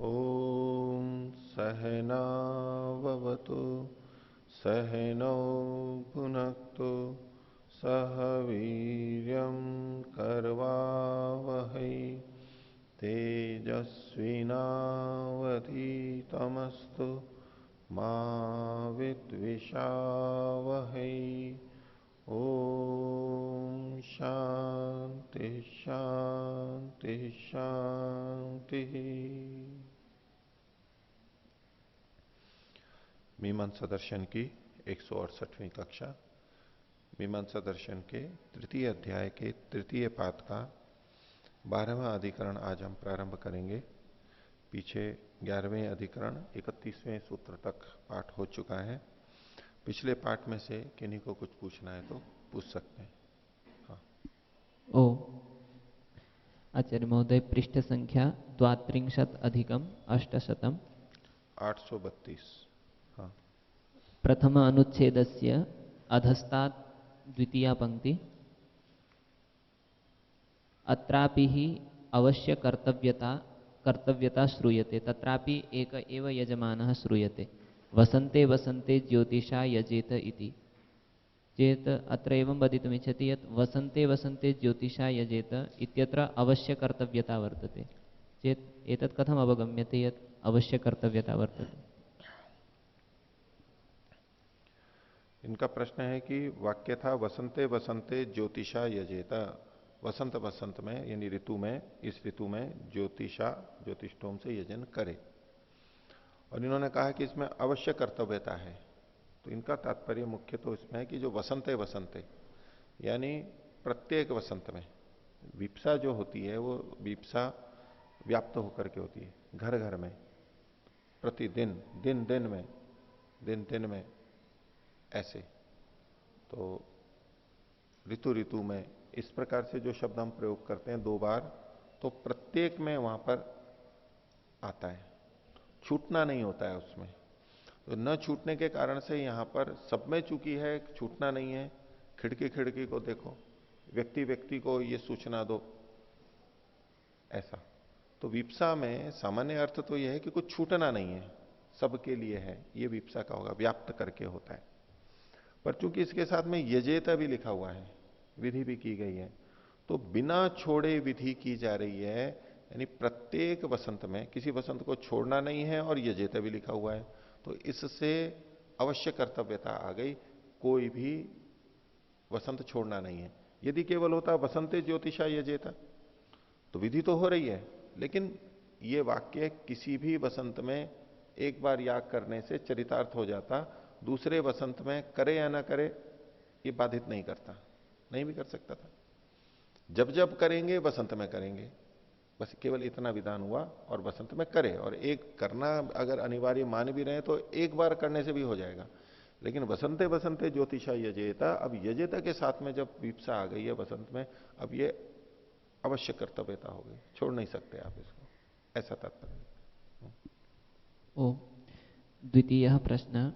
ॐ सहनाववतु सहनौ भुनक्तु सह वीर्यं करवावहै तेजस्विनावधीतमस्तु मा विद्विषावहै। ओम शांति शांति शांति। मीमांसा दर्शन की 168वीं कक्षा। मीमांसा दर्शन के तृतीय अध्याय के तृतीय पाद का 12वां अधिकरण आज हम प्रारंभ करेंगे। पीछे 11वें अधिकरण 31वें सूत्र तक पाठ हो चुका है। पिछले पाठ में से किन्हीं को कुछ पूछना है तो पूछ सकते हैं। हाँ। ओ आचार्य महोदय, पृष्ठ संख्या 32+800 832। हाँ। प्रथम अनुच्छेदस्य अधस्तात् द्वितीया पंक्ति। अत्रापि हि अवश्य कर्तव्यता श्रूयते, तत्रापि एक एव यजमानः श्रूयते, वसन्ते वसन्ते ज्योतिषा यजेत इति चेत् अत्र एवं वदितुमिच्छति यत् वसन्ते वसन्ते ज्योतिषा यजेत इत्यत्र अवश्य कर्तव्यता वर्तते चेत् एतत् कथम् अवगम्यते यत् अवश्य कर्तव्यता वर्तते? इनका प्रश्न है कि वाक्य था वसंते वसंते ज्योतिषा यजेता। वसंत वसंत में यानी ऋतु में, इस ऋतु में ज्योतिषा ज्योतिषोम से यजन करे। और इन्होंने कहा कि इसमें अवश्य कर्तव्यता है। तो इनका तात्पर्य मुख्य तो इसमें है कि जो वसंते वसंते यानी प्रत्येक वसंत में विप्सा जो होती है वो विप्सा व्याप्त होकर के होती है घर घर में, प्रतिदिन, दिन दिन में ऐसे। तो ऋतु ऋतु में इस प्रकार से जो शब्द हम प्रयोग करते हैं 2 बार, तो प्रत्येक में वहां पर आता है, छूटना नहीं होता है उसमें। तो न छूटने के कारण से यहां पर सब में चूकी है, छूटना नहीं है। खिड़की खिड़की को देखो, व्यक्ति व्यक्ति को ये सूचना दो, ऐसा। तो विप्सा में सामान्य अर्थ तो यह है कि कुछ छूटना नहीं है, सबके लिए है, ये विप्सा का होगा, व्याप्त करके होता है। पर चूंकि इसके साथ में यजेता भी लिखा हुआ है, विधि भी की गई है, तो बिना छोड़े विधि की जा रही है। यानी प्रत्येक वसंत में किसी वसंत को छोड़ना नहीं है और यजेता भी लिखा हुआ है, तो इससे अवश्य कर्तव्यता आ गई। कोई भी वसंत छोड़ना नहीं है। यदि केवल होता वसंते ज्योतिषा यजेता तो विधि तो हो रही है, लेकिन ये वाक्य किसी भी वसंत में एक बार याग करने से चरितार्थ हो जाता, दूसरे वसंत में करे या ना करे ये बाधित नहीं करता, नहीं भी कर सकता था। जब जब करेंगे वसंत में करेंगे, बस केवल इतना विधान हुआ। और वसंत में करे, और एक करना अगर अनिवार्य मान भी रहे तो एक बार करने से भी हो जाएगा। लेकिन वसंते वसंते ज्योतिषा यजेता, अब यजेता के साथ में जब विप्सा आ गई है वसंत में, अब ये अवश्य कर्तव्यता हो गई, छोड़ नहीं सकते आप इसको, ऐसा तात्पर्य। ओ द्वितीयः प्रश्नः।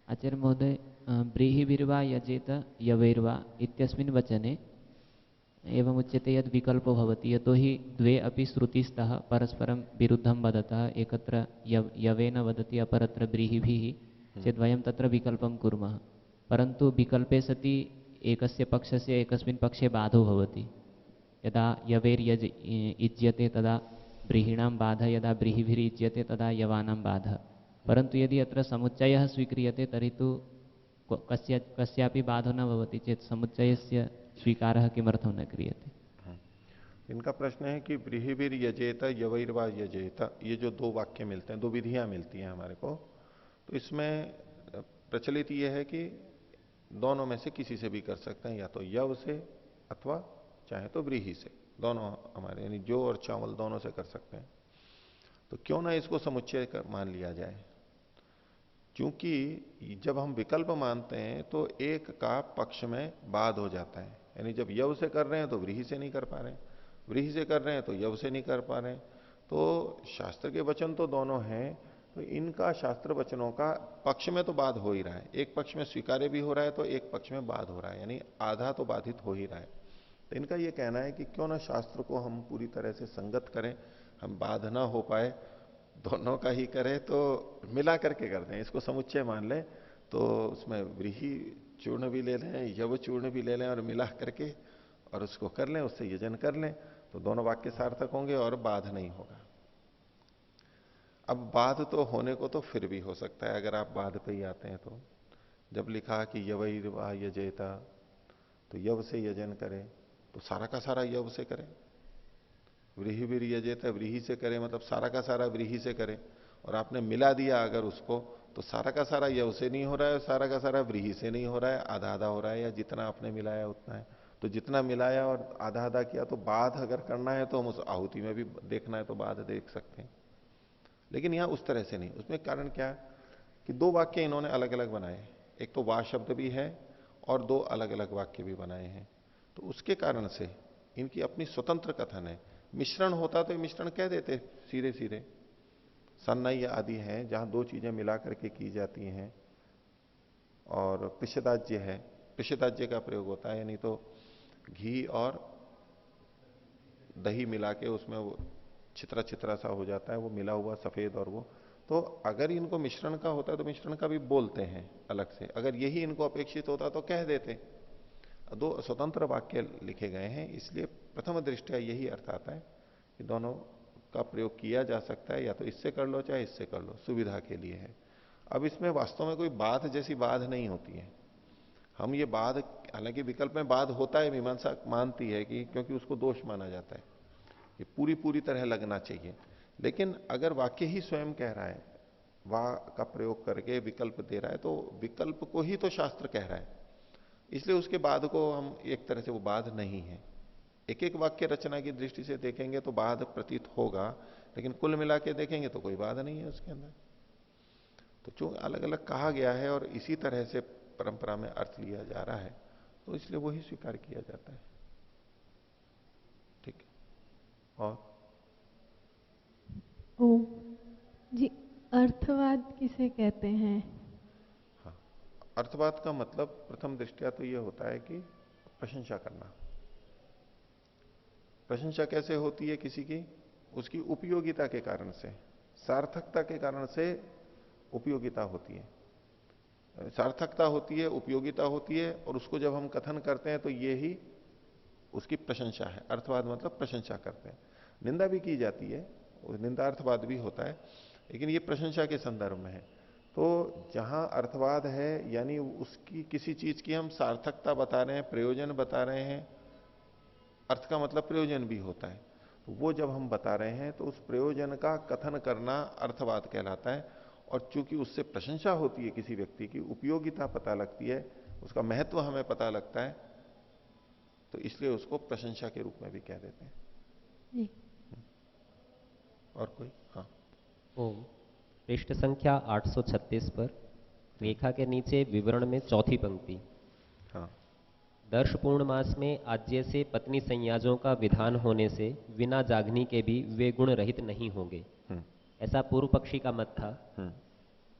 आचार्य महोदय, व्रीहिर्वा यजेत यवैर्वा इत्यस्मिन् वचने एवं उच्यते यद् विकल्पो भवति, यतोहि द्वे अपि श्रुतिस्तः परस्परं विरुद्धं वदतः, एकत्र यवेन वदति अपरत्र व्रीहिभिः चेत् वयं तत्र विकल्पं कुर्मः। परन्तु विकल्पे सति एकस्य पक्षस्य एकस्मिन् पक्षे बाधो भवति। यदा यवैर्यज इज्यते तदा व्रीहिणां बाधः, यदा व्रीहिभिरिज्यते तदा यवानां बाधः। परन्तु यदि अत्र समुच्चयः स्वीक्रियते तर्हि तु कस्यापि बाधो न भवति चेत् समुच्चयस्य स्वीकारः किमर्थं न क्रियते? इनका प्रश्न है कि व्रीहिभिर यजेत यवैर्वा यजेत, ये जो 2 वाक्य मिलते हैं, 2 विधियां मिलती हैं हमारे को, तो इसमें प्रचलित ये है कि दोनों में से किसी से भी कर सकते हैं, या तो यव से अथवा चाहे तो व्रीहि से, दोनों हमारे यानी जो और चावल दोनों से कर सकते हैं। तो क्यों ना इसको समुच्चय मान लिया जाए। क्योंकि जब हम विकल्प मानते हैं तो एक का पक्ष में बाध हो जाता है। यानी जब यव से कर रहे हैं तो व्रीहि से नहीं कर पा रहे हैं, व्रीहि से कर रहे हैं तो यव से नहीं कर पा रहे हैं। तो शास्त्र के वचन तो दोनों हैं, तो इनका शास्त्र वचनों का पक्ष में तो बाध हो ही रहा है। एक पक्ष में स्वीकार्य भी हो रहा है तो एक पक्ष में बाध हो रहा है, यानी आधा तो बाधित हो ही रहा है। तो इनका यह कहना है कि क्यों ना शास्त्र को हम पूरी तरह से संगत करें, हम बाध ना हो पाए दोनों का ही करे तो मिला करके कर दें, इसको समुच्चय मान लें, तो उसमें व्रीहि चूर्ण भी ले लें, यव चूर्ण भी ले लें और मिला करके और उसको कर लें, उससे यजन कर लें, तो दोनों वाक्य सार्थक होंगे और बाध नहीं होगा। अब बाध तो होने को तो फिर भी हो सकता है, अगर आप बाध पे ही आते हैं तो जब लिखा कि यवैर्वा यजेता, तो यव से यजन करे, तो सारा का सारा यव से करे। व्रीहि वीर यजेता, व्रीहि से करे मतलब सारा का सारा व्रीहि से करे, और आपने मिला दिया अगर उसको, तो सारा का सारा यव से नहीं हो रहा है, सारा का सारा व्रीहि से नहीं हो रहा है, आधा आधा हो रहा है, या जितना आपने मिलाया उतना है। तो जितना मिलाया और आधा आधा किया, तो बाध अगर करना है तो हम उस आहुति में भी देखना है तो बाध देख सकते हैं, लेकिन यहां उस तरह से नहीं। उसमें कारण क्या कि दो वाक्य इन्होंने अलग अलग बनाए, एक तो वाह शब्द भी है और दो अलग अलग वाक्य भी बनाए हैं, तो उसके कारण से इनकी अपनी स्वतंत्र कथन है। मिश्रण होता तो मिश्रण कह देते सीधे सीधे, सन्नय आदि हैं जहां दो चीजें मिला करके की जाती हैं, और पिषदाज्य है, पिषदाज्य का प्रयोग होता है, यानी तो घी और दही मिला के उसमें वो छितरा छितरा सा हो जाता है, वो मिला हुआ सफेद, और वो तो अगर इनको मिश्रण का होता है तो मिश्रण का भी बोलते हैं अलग से, अगर यही इनको अपेक्षित होता तो कह देते। दो स्वतंत्र वाक्य लिखे गए हैं, इसलिए प्रथम दृष्टया यही अर्थ आता है कि दोनों का प्रयोग किया जा सकता है, या तो इससे कर लो चाहे इससे कर लो, सुविधा के लिए है। अब इसमें वास्तव में कोई बाध जैसी बाध नहीं होती है। हम ये बाध, हालांकि विकल्प में बाध होता है, मीमांसा मानती है कि क्योंकि उसको दोष माना जाता है, ये पूरी पूरी तरह लगना चाहिए, लेकिन अगर वाक्य ही स्वयं कह रहा है, वाह का प्रयोग करके विकल्प दे रहा है, तो विकल्प को ही तो शास्त्र कह रहा है, इसलिए उसके बाद को हम एक तरह से वो बाध नहीं है। एक एक वाक्य रचना की दृष्टि से देखेंगे तो बाध प्रतीत होगा, लेकिन कुल मिला के देखेंगे तो कोई बाध नहीं है उसके अंदर। तो जो अलग अलग कहा गया है और इसी तरह से परंपरा में अर्थ लिया जा रहा है, तो इसलिए वही स्वीकार किया जाता है। ठीक है। और ओम जी, अर्थवाद किसे कहते हैं? हाँ, अर्थवाद का मतलब प्रथम दृष्टया तो यह होता है कि प्रशंसा करना। प्रशंसा कैसे होती है किसी की? उसकी उपयोगिता के कारण से, सार्थकता के कारण से उपयोगिता होती है, सार्थकता होती है, उपयोगिता होती है, और उसको जब हम कथन करते हैं तो ये ही उसकी प्रशंसा है। अर्थवाद मतलब प्रशंसा करते हैं। निंदा भी की जाती है, निंदार्थवाद भी होता है, लेकिन ये प्रशंसा के संदर्भ में है। तो जहां अर्थवाद है यानी उसकी किसी चीज की हम सार्थकता बता रहे हैं, प्रयोजन बता रहे हैं, अर्थ का मतलब प्रयोजन भी होता है, तो वो जब हम बता रहे हैं तो उस प्रयोजन का कथन करना अर्थवाद कहलाता है। और चूंकि उससे प्रशंसा होती है, किसी व्यक्ति की उपयोगिता पता लगती है, उसका महत्व हमें पता लगता है, तो इसलिए उसको प्रशंसा के रूप में भी कह देते हैं। जी। और कोई? हाँ। ओम, पृष्ठ संख्या 836 पर रेखा के नीचे विवरण में चौथी पंक्ति, हाँ। दर्श पूर्णमास में आज्य से पत्नी संयाजों का विधान होने से बिना जागनी के भी वे गुण रहित नहीं होंगे, ऐसा पूर्व पक्षी का मत था।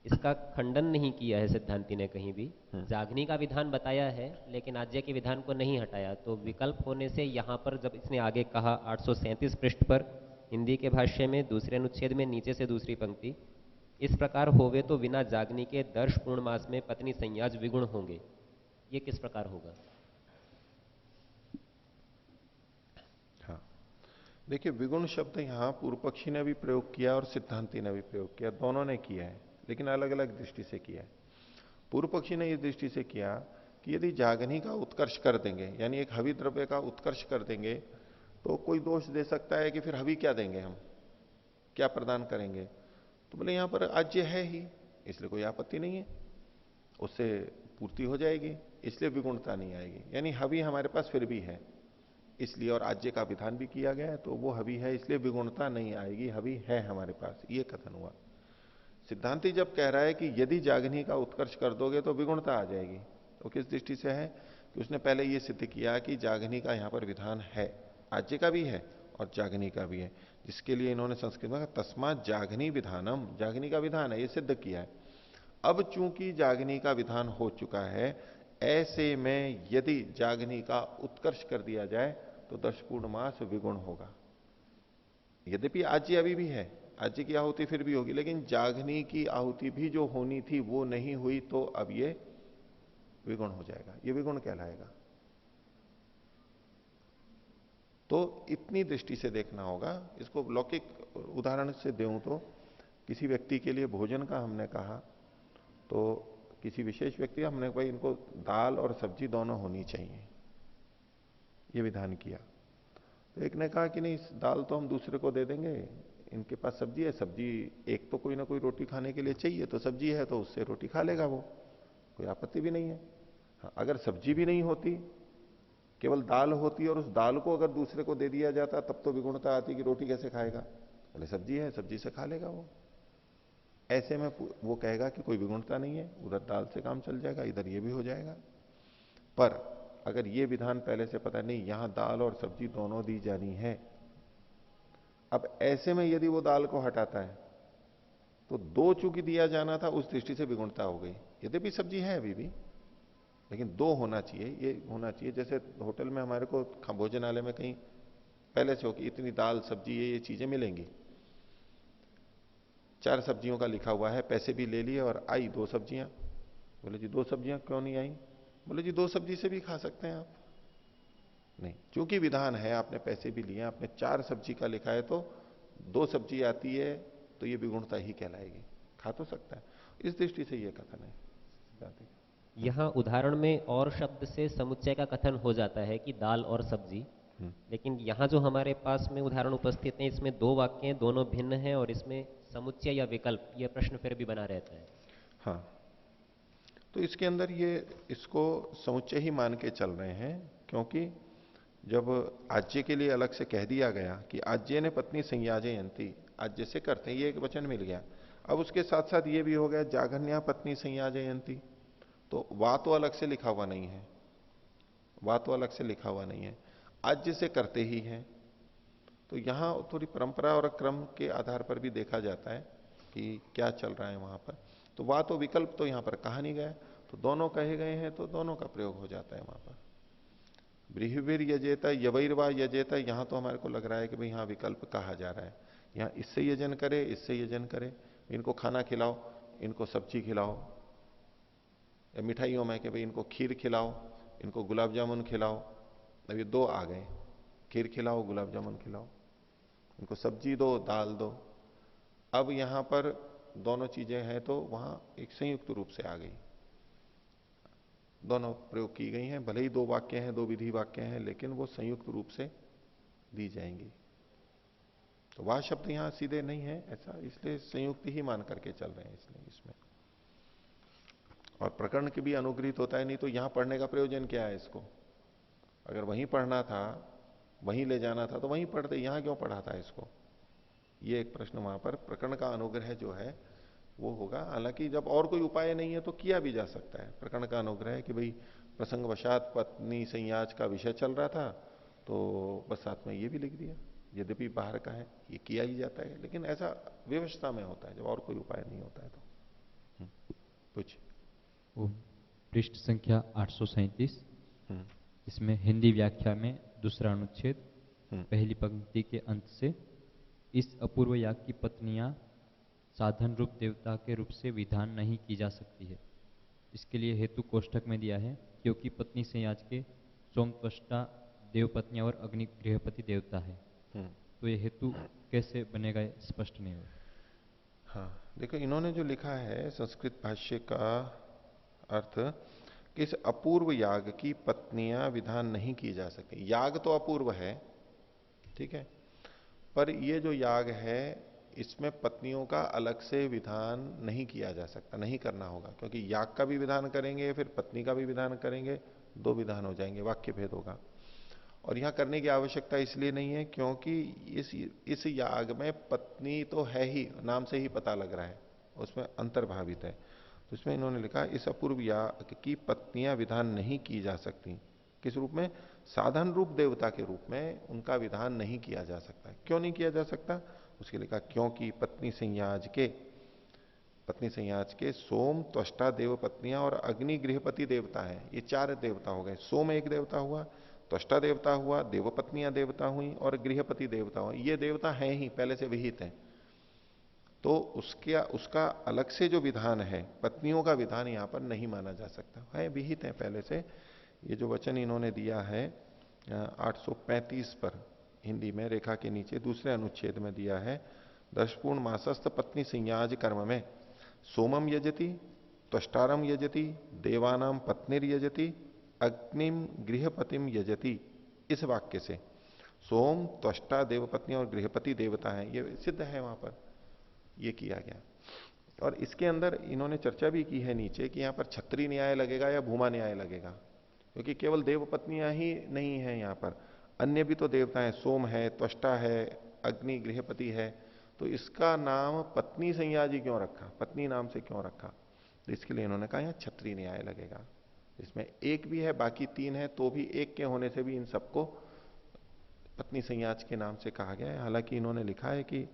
इसका खंडन नहीं किया है सिद्धांति ने कहीं भी, जागनी का विधान बताया है लेकिन आज्य के विधान को नहीं हटाया। तो विकल्प होने से यहाँ पर जब इसने आगे कहा 837 पृष्ठ पर हिंदी के भाष्य में दूसरे अनुच्छेद में नीचे से दूसरी पंक्ति, इस प्रकार होवे तो बिना जागनी के दर्श पूर्णमास में पत्नी संयाज विगुण होंगे, ये किस प्रकार होगा? हाँ, देखिए विगुण शब्द यहां पूर्व पक्षी ने भी प्रयोग किया और सिद्धांति ने भी प्रयोग किया, दोनों ने किया है, लेकिन अलग अलग दृष्टि से किया है। पूर्व पक्षी ने इस दृष्टि से किया कि यदि जागनी का उत्कर्ष कर देंगे, यानी एक हवि द्रव्य का उत्कर्ष कर देंगे, तो कोई दोष दे सकता है कि फिर हवि क्या देंगे, हम क्या प्रदान करेंगे? तो बोले यहां पर आज्य है ही, इसलिए कोई आपत्ति नहीं है, उससे पूर्ति हो जाएगी, इसलिए विगुणता नहीं आएगी। यानी हवि हमारे पास फिर भी है इसलिए, और आज्य का विधान भी किया गया है, तो वो हवि है इसलिए विगुणता नहीं आएगी, हवि है हमारे पास, ये कथन हुआ। सिद्धांति जब कह रहा है कि यदि जागनी का उत्कर्ष कर दोगे तो विगुणता आ जाएगी, तो किस दृष्टि से है कि उसने पहले यह सिद्ध किया कि जागनी का यहां पर विधान है, आज्य का भी है और जागनी का भी है, जिसके लिए इन्होंने संस्कृत में कहा तस्मात् जागनी विधानम, जागनी का विधान है, ये सिद्ध किया है। अब चूंकि जागनी का विधान हो चुका है, ऐसे में यदि जागनी का उत्कर्ष कर दिया जाए तो दर्श पूर्णमास विगुण होगा। यद्यपि आज्य अभी भी है, आज्य की आहुति फिर भी होगी, लेकिन जागनी की आहुति भी जो होनी थी वो नहीं हुई, तो अब ये विगुण हो जाएगा, ये विगुण कहलाएगा। तो इतनी दृष्टि से देखना होगा इसको। लौकिक उदाहरण से दूं तो किसी व्यक्ति के लिए भोजन का हमने कहा, तो किसी विशेष व्यक्ति हमने भाई इनको दाल और सब्जी दोनों होनी चाहिए, ये विधान किया। तो एक ने कहा कि नहीं, दाल तो हम दूसरे को दे देंगे, इनके पास सब्जी है, सब्जी एक तो कोई ना कोई रोटी खाने के लिए चाहिए, तो सब्जी है तो उससे रोटी खा लेगा वो, कोई आपत्ति भी नहीं है। हाँ, अगर सब्जी भी नहीं होती, केवल दाल होती और उस दाल को अगर दूसरे को दे दिया जाता, तब तो विगुणता आती कि रोटी कैसे खाएगा, बोले सब्जी है, सब्जी से खा लेगा वो। ऐसे में वो कहेगा कि कोई विगुणता नहीं है, उधर दाल से काम चल जाएगा, इधर ये भी हो जाएगा। पर अगर ये विधान पहले से पता नहीं, यहां दाल और सब्जी दोनों दी जानी है, अब ऐसे में यदि वो दाल को हटाता है तो दो चूंकि दिया जाना था, उस दृष्टि से विगुणता हो गई। यद्यपि सब्जी है अभी भी, लेकिन दो होना चाहिए, ये होना चाहिए। जैसे होटल में हमारे को भोजनालय में कहीं पहले से हो कि इतनी दाल सब्जी ये चीजें मिलेंगी, 4 सब्जियों का लिखा हुआ है, पैसे भी ले लिए और आई 2 सब्जियां। बोले जी 2 सब्जियां क्यों नहीं आई? बोले जी 2 सब्जी से भी खा सकते हैं आप। नहीं, क्योंकि विधान है, आपने पैसे भी लिए, आपने 4 सब्जी का लिखा है, तो 2 सब्जी आती है तो ये विगुणता ही कहलाएगी, खा तो सकता है। इस दृष्टि से ये कथन है। यहाँ उदाहरण में और शब्द से समुच्चय का कथन हो जाता है कि दाल और सब्जी, लेकिन यहाँ जो हमारे पास में उदाहरण उपस्थित है, इसमें 2 वाक्य हैं, दोनों भिन्न हैं, और इसमें समुच्चय या विकल्प, यह प्रश्न फिर भी बना रहता है। हाँ, तो इसके अंदर ये इसको समुच्चय ही मान के चल रहे हैं, क्योंकि जब आज्य के लिए अलग से कह दिया गया कि आज्य ने पत्नी संयाजयंती, आज्य से करते हैं, ये एक वचन मिल गया। अब उसके साथ साथ ये भी हो गया जाघन्या पत्नी संयाजयंती, तो वा तो अलग से लिखा हुआ नहीं है, वा तो अलग से लिखा हुआ नहीं है, आज्य से करते ही है। तो यहां थोड़ी परंपरा और क्रम के आधार पर भी देखा जाता है कि क्या चल रहा है वहां पर। तो वा तो विकल्प तो यहां पर कहा नहीं गया, तो दोनों कहे गए हैं, तो दोनों का प्रयोग हो जाता है वहां पर। ब्रीहिवीर यजेता यवैर्वा यजेता, यहां तो हमारे को लग रहा है कि भाई यहां विकल्प कहा जा रहा है, यहां इससे यजन करे, इससे यजन करे, इनको खाना खिलाओ, इनको सब्जी खिलाओ, या मिठाइयों में कि भाई इनको खीर खिलाओ, इनको गुलाब जामुन खिलाओ। अब ये 2 आ गए, खीर खिलाओ, गुलाब जामुन खिलाओ, इनको सब्जी दो, दाल दो। अब यहां पर दोनों चीजें हैं, तो वहां एक संयुक्त रूप से आ गई, दोनों प्रयोग की गई हैं। भले ही 2 वाक्य हैं, 2 विधि वाक्य हैं, लेकिन वो संयुक्त रूप से दी जाएंगी। तो वह शब्द यहां सीधे नहीं है ऐसा, इसलिए संयुक्त ही मान करके चल रहे हैं इसलिए इसमें। और प्रकरण के भी अनुग्रहित होता है, नहीं तो यहां पढ़ने का प्रयोजन क्या है इसको? अगर वहीं पढ़ना था, वहीं ले जाना था, तो वहीं पढ़ते, यहां क्यों पढ़ा था इसको? ये एक प्रश्न वहां पर प्रकरण का अनुग्रह जो है वो होगा। हालांकि जब और कोई उपाय नहीं है तो किया भी जा सकता है प्रकरण का अनुग्रह, कि भाई प्रसंगवशात पत्नी संयाज का विषय चल रहा था, तो बस साथ में ये भी लिख दिया, यद्यपि बाहर का है, ये किया ही जाता है, लेकिन ऐसा व्यवस्था में होता है जब और कोई उपाय नहीं होता है तो। पूछ। पृष्ठ संख्या 837, इसमें हिंदी व्याख्या में दूसरा अनुच्छेद, पहली पंक्ति के अंत से, इस अपूर्व याग की पत्नियां साधन रूप देवता के रूप से विधान नहीं की जा सकती है। इसके लिए हेतु कोष्ठक में दिया है, क्योंकि पत्नी संयाज के सोमत्वष्टा देव पत्नियां और अग्नि गृहपति देवता है। तो ये हेतु कैसे बनेगा, स्पष्ट नहीं हो। हाँ, देखो इन्होंने जो लिखा है संस्कृत भाष्य का अर्थ, कि इस अपूर्व याग की पत्नियां विधान नहीं की जा सकती। याग तो अपूर्व है, ठीक है, पर ये जो याग है इसमें पत्नियों का अलग से विधान नहीं किया जा सकता, नहीं करना होगा, क्योंकि याग का भी विधान करेंगे फिर पत्नी का भी विधान करेंगे, 2 विधान हो जाएंगे, वाक्य भेद होगा। और यहां करने की आवश्यकता इसलिए नहीं है क्योंकि इस याग में पत्नी तो है ही, नाम से ही पता लग रहा है, उसमें अंतर्भावित है। तो इसमें इन्होंने लिखा इस अपूर्व याग की पत्नियां विधान नहीं की जा सकती। किस रूप में? साधन रूप देवता के रूप में उनका विधान नहीं किया जा सकता। क्यों नहीं किया जा सकता? उसके लिखा क्योंकि पत्नी संयाज के सोम त्वष्टा देव पत्नियां और अग्नि गृहपति देवता है, ये 4 देवता हो गए। सोम एक देवता हुआ, त्वष्टा देवता हुआ, देव पत्नियां देवता हुई और गृहपति देवता हुआ। ये देवता हैं ही, पहले से विहित हैं। तो उसका अलग से जो विधान है, पत्नियों का विधान यहां पर नहीं माना जा सकता है, विहित है पहले से। ये जो वचन इन्होंने दिया है 835 पर हिंदी में रेखा के नीचे दूसरे अनुच्छेद में दिया है, दशपूर्ण मासस्थ पत्नी संयाज कर्म में सोमम यजति, त्वष्टारम यजति, देवानाम पत्निर यजति, अग्निम गृहपतिम यजति, इस वाक्य से सोम, त्वष्टा देवपत्नी और गृहपति देवता है, ये सिद्ध है वहां पर, ये किया गया। और इसके अंदर इन्होंने चर्चा भी की है नीचे कि यहां पर छत्री न्याय लगेगा या भूमा न्याय लगेगा, क्योंकि केवल देवपत्नियां ही नहीं है यहां पर, अन्य भी तो देवता है, सोम है, त्वष्टा है, अग्नि गृहपति है, तो इसका नाम पत्नी संयाजी क्यों रखा, पत्नी नाम से क्यों रखा, तो इसके लिए इन्होंने कहा यहां छत्री न्याय लगेगा। इसमें एक भी है, बाकी तीन है, तो भी एक के होने से भी इन सबको पत्नी संयाज के नाम से कहा गया है। हालांकि इन्होंने लिखा है कि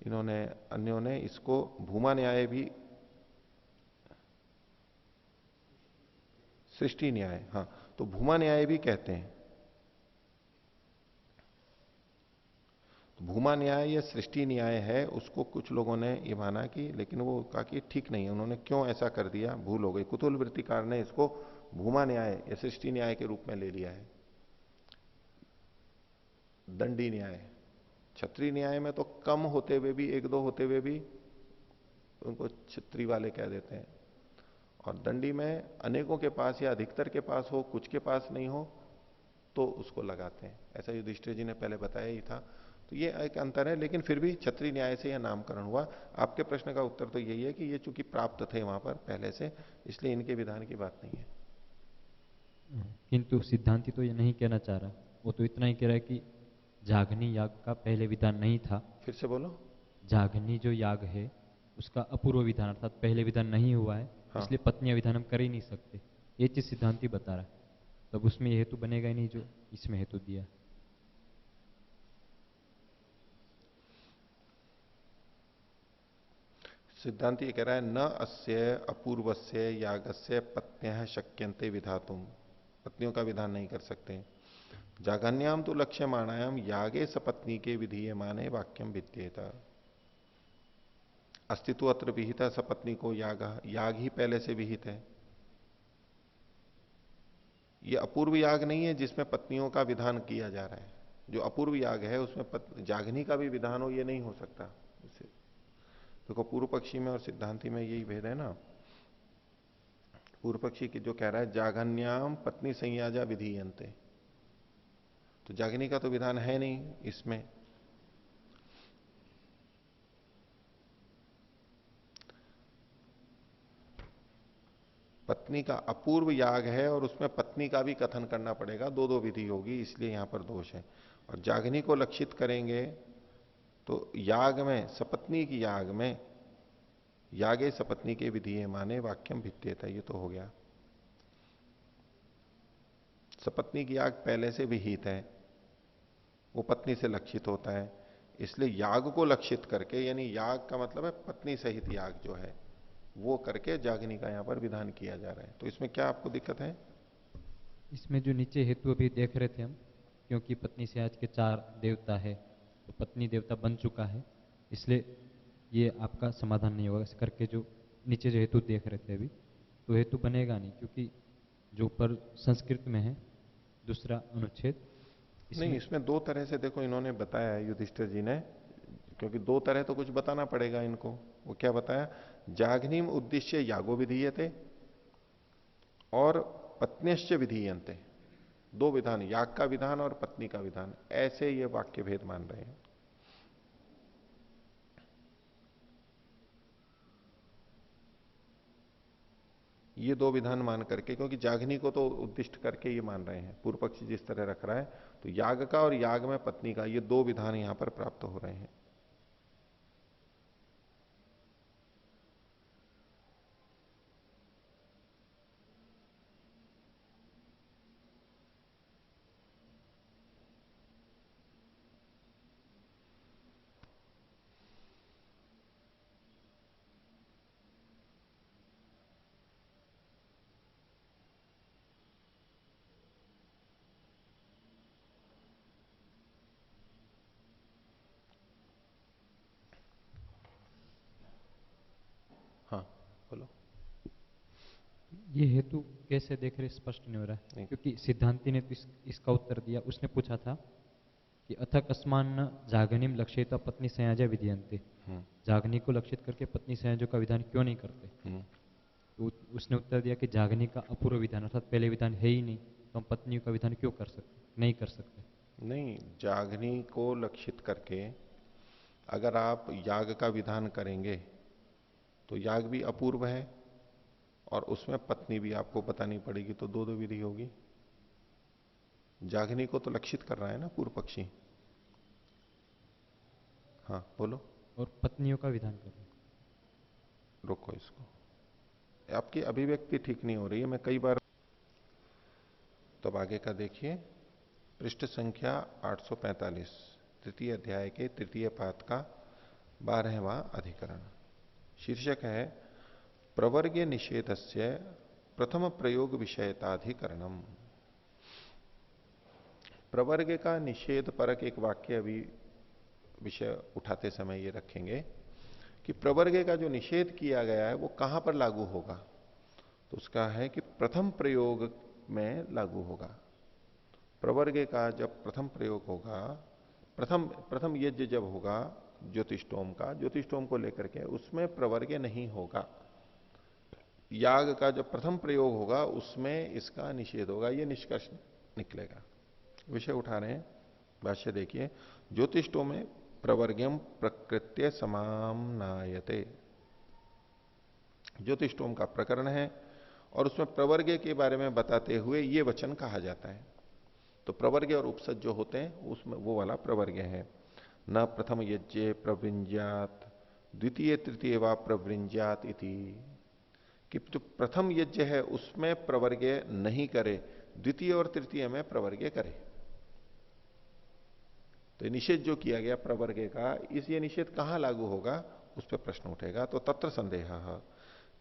इन्होंने अन्यों ने इसको भूमा न्याय भी, सृष्टि न्याय, हाँ, तो भूमा न्याय भी कहते हैं। तो भूमा न्याय या सृष्टि न्याय है, उसको कुछ लोगों ने ये माना कि, लेकिन वो कहा कि ठीक नहीं है, उन्होंने क्यों ऐसा कर दिया, भूल हो गई, कुतूल वृत्तिकार ने इसको भूमा न्याय या सृष्टि न्याय के रूप में ले लिया है। दंडी न्याय, क्षत्रिय न्याय में तो कम होते हुए भी, एक दो होते हुए भी उनको क्षत्रिय वाले कह देते हैं, और दंडी में अनेकों के पास या अधिकतर के पास हो, कुछ के पास नहीं हो, तो उसको लगाते हैं, ऐसा युधिष्ठिर जी ने पहले बताया ही था। तो ये एक अंतर है, लेकिन फिर भी क्षत्रिय न्याय से यह नामकरण हुआ। आपके प्रश्न का उत्तर तो यही है कि ये चूंकि प्राप्त थे वहां पर पहले से, इसलिए इनके विधान की बात नहीं है। किंतु सिद्धांति तो ये नहीं कहना चाह रहा, वो तो इतना ही कह रहा है कि जागनी याग का पहले विधान नहीं था। फिर से बोलो। जागनी जो याग है उसका अपूर्व विधान अर्थात पहले विधान नहीं हुआ है, हाँ। इसलिए पत्नियां विधान हम कर ही नहीं सकते, ये चीज सिद्धांति बता रहा है। तब उसमें ये हेतु बनेगा ही नहीं जो इसमें हेतु दिया। सिद्धांत ये कह रहा है न अस्य अपूर्वस्य यागस्य पत्न्यः शक्यन्ते विधातुम, पत्नियों का विधान नहीं कर सकते। जागन्याम तो लक्ष्य माणायाम यागे सपत्नी के विधीय माने वाक्यम विद्येता, अस्तित्व अत्र विहिता, सपत्नी को याग, याग ही पहले से विहित है। ये अपूर्व याग नहीं है जिसमें पत्नियों का विधान किया जा रहा है, जो अपूर्व याग है उसमें जागनी का भी विधान हो, ये नहीं हो सकता। देखो पूर्व पक्षी में और सिद्धांति में यही भेद है ना। पूर्व पक्षी की जो कह रहा है जागन्याम पत्नी संयाजा विधीयन्ते, तो जागनी का तो विधान है नहीं इसमें। पत्नी का अपूर्व याग है और उसमें पत्नी का भी कथन करना पड़ेगा, दो दो विधि होगी, इसलिए यहां पर दोष है। और जागनी को लक्षित करेंगे तो याग में, सपत्नी की याग में, यागे सपत्नी के विधि माने वाक्यम भित्तेता, ये तो हो गया। सपत्नी की याग पहले से विहित है, वो पत्नी से लक्षित होता है, इसलिए याग को लक्षित करके, यानी याग का मतलब है पत्नी सहित याग जो है वो करके जागनी का यहां पर विधान किया जा रहा है। तो इसमें क्या आपको दिक्कत है? इसमें जो नीचे हेतु अभी देख रहे थे हम, क्योंकि पत्नी से आज के 4 देवता है तो पत्नी देवता बन चुका है, इसलिए ये आपका समाधान नहीं होगा। इस करके जो नीचे जो हेतु देख रहे थे अभी, तो हेतु बनेगा नहीं, क्योंकि जो ऊपर संस्कृत में है दूसरा अनुच्छेद, नहीं, इसमें दो तरह से देखो इन्होंने बताया है युधिष्ठिर जी ने, क्योंकि दो तरह तो कुछ बताना पड़ेगा इनको। वो क्या बताया, जागनीम उद्देश्य यागो विधीयते और पत्न्यश्च विधीयन्ते, दो विधान, याग का विधान और पत्नी का विधान, ऐसे ये वाक्य भेद मान रहे हैं। ये दो विधान मान करके, क्योंकि जागनी को तो उद्दिष्ट करके ये मान रहे हैं, पूर्व पक्षी जिस तरह रख रहा है, तो याग का और याग में पत्नी का, ये दो विधान यहां पर प्राप्त हो रहे हैं। ये हेतु कैसे देख रहे स्पष्ट नहीं हो रहा है, क्योंकि सिद्धांति ने तो इसका उत्तर दिया। उसने पूछा था कि अथ कस्मान जागनिम लक्षित पत्नी संयाजा विधियंते, जागनी को लक्षित करके पत्नी संयाजों का विधान क्यों नहीं करते। तो उसने उत्तर दिया कि जागनी का अपूर्व विधान अर्थात पहले विधान है ही नहीं, तो हम पत्नियों का विधान क्यों कर सकते, नहीं कर सकते। नहीं, जागनी को लक्षित करके अगर आप याग का विधान करेंगे तो याग भी अपूर्व है और उसमें पत्नी भी आपको बतानी पड़ेगी, तो दो दो विधि होगी। जागनी को तो लक्षित कर रहा है ना पूर्व पक्षी। हाँ बोलो। और पत्नियों का विधान कर रहे हैं। रोको इसको, आपकी अभिव्यक्ति ठीक नहीं हो रही है, मैं कई बार। तो अब आगे का देखिए, पृष्ठ संख्या 845, तृतीय अध्याय के तृतीय पाद का 12वां अधिकरण। शीर्षक है प्रवर्ग्य निषेधस्य प्रथम प्रयोग विषयताधिकरणम। प्रवर्ग का निषेध परक एक वाक्य अभी विषय उठाते समय ये रखेंगे कि प्रवर्ग का जो निषेध किया गया है वो कहां पर लागू होगा। तो उसका है कि प्रथम प्रयोग में लागू होगा। प्रवर्ग का जब प्रथम प्रयोग होगा, प्रथम यज्ञ जब होगा ज्योतिष्टोम का, ज्योतिष्टोम को लेकर के, उसमें प्रवर्ग नहीं होगा। याग का जब प्रथम प्रयोग होगा उसमें इसका निषेध होगा, ये निष्कर्ष निकलेगा। विषय उठा रहे हैं, भाष्य देखिए। ज्योतिष्टोम में प्रवर्ग्यम प्रकृत्य समामनायते, ज्योतिष्टोम का प्रकरण है और उसमें प्रवर्ग्य के बारे में बताते हुए ये वचन कहा जाता है। तो प्रवर्ग्य और उपसद जो होते हैं उसमें वो वाला प्रवर्ग्य है। न प्रथम यज्ञ प्रवृंज्यात द्वितीय तृतीय वा प्रवृंज्यात इति, कि जो प्रथम यज्ञ है उसमें प्रवर्ग्य नहीं करे, द्वितीय और तृतीय में प्रवर्ग्य करे। तो निषेध जो किया गया प्रवर्ग्य का, इस ये निषेध कहां लागू होगा उस पर प्रश्न उठेगा। तो तत्र संदेह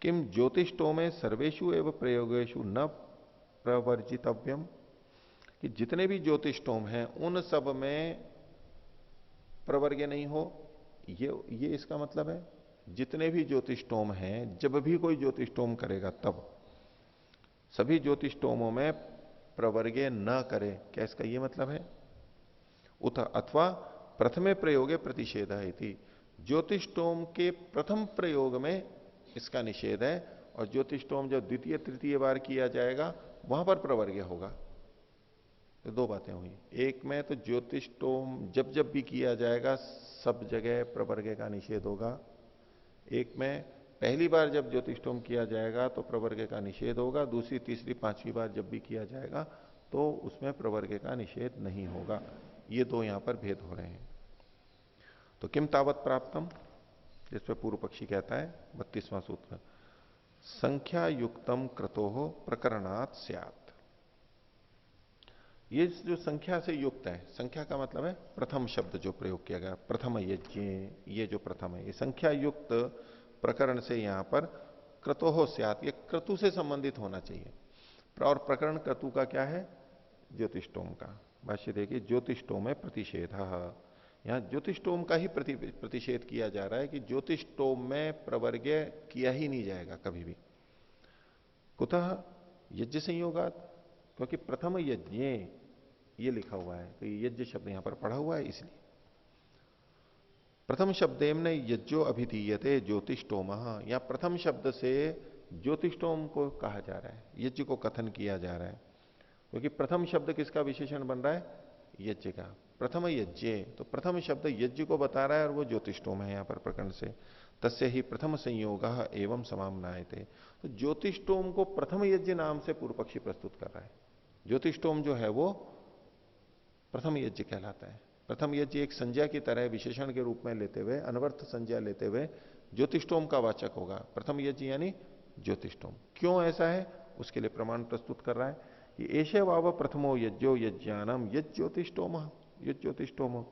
किम ज्योतिष्टो में सर्वेशु एवं प्रयोगेशु न प्रवर्जितव्यम, कि जितने भी ज्योतिष्टोम हैं उन सब में प्रवर्ग्य नहीं हो, ये इसका मतलब है। जितने भी ज्योतिष्टोम हैं, जब भी कोई ज्योतिष्टोम करेगा तब सभी ज्योतिष्टोमों में प्रवर्ग्य न करे, क्या इसका ये मतलब है। उत अथवा प्रथमे प्रयोगे प्रतिषेध है, ज्योतिष्टोम के प्रथम प्रयोग में इसका निषेध है और ज्योतिष्टोम जब द्वितीय तृतीय बार किया जाएगा वहां पर प्रवर्ग्य होगा। तो दो बातें हुई, एक में तो ज्योतिष्टोम जब जब भी किया जाएगा सब जगह प्रवर्ग्य का निषेध होगा, एक में पहली बार जब ज्योतिष्टोम किया जाएगा तो प्रवर्ग्य का निषेध होगा, दूसरी तीसरी पांचवी बार जब भी किया जाएगा तो उसमें प्रवर्ग्य का निषेध नहीं होगा। ये दो यहां पर भेद हो रहे हैं। तो किम तावत प्राप्तम, जिस पर पूर्व पक्षी कहता है 32वां सूत्र, संख्या युक्तम क्रतो प्रकरणात् स्यात्। ये जो संख्या से युक्त है, संख्या का मतलब है प्रथम शब्द जो प्रयोग किया गया, प्रथम यज्ञ, ये जो प्रथम है, ये संख्या युक्त प्रकरण से यहां पर क्रतो स्यात्, ये क्रतु से संबंधित होना चाहिए। और प्रकरण क्रतु का क्या है, ज्योतिष्टोम का। भाष्य देखिए, ज्योतिष्टोम में प्रतिषेध, यहां ज्योतिष्टोम का ही प्रतिषेध किया जा रहा है कि ज्योतिष्टोम में प्रवर्ग्य किया ही नहीं जाएगा कभी भी। कुतः यज्ञ संयोगात, क्योंकि प्रथम यज्ञ ये लिखा हुआ है तो ये यज्ञ शब्द यहां पर पढ़ा हुआ है, इसलिए प्रथम शब्देम ने यज्ञो अभिधीयते ज्योतिष्टोम, या प्रथम शब्द से ज्योतिष्टोम को कहा जा रहा है, यज्ञ को कथन किया जा रहा है। क्योंकि प्रथम शब्द किसका विशेषण बन रहा है, यज्ञ का। प्रथम यज्ञ, तो प्रथम शब्द यज्ञ को बता रहा है और वो ज्योतिष्टोम है यहां पर प्रकरण से। तस्य ही प्रथम संयोग एवं समामनायते, तो ज्योतिष्टोम को प्रथम यज्ञ नाम से पूर्व पक्षी प्रस्तुत कर रहा है। ज्योतिष्टोम जो है वो प्रथम यज्ञ कहलाता है। प्रथम यज्ञ एक संज्ञा की तरह विशेषण के रूप में लेते हुए, अनवर्थ संज्ञा लेते हुए ज्योतिष्टोम का वाचक होगा। प्रथम यज्ञ यानी ज्योतिष्टोम। क्यों ऐसा है उसके लिए प्रमाण प्रस्तुत कर रहा है कि एशे वाव प्रथमो यज्ञो यज्ञानम यज्ञोतिष्टोम, यज्ञोतिष्टोम,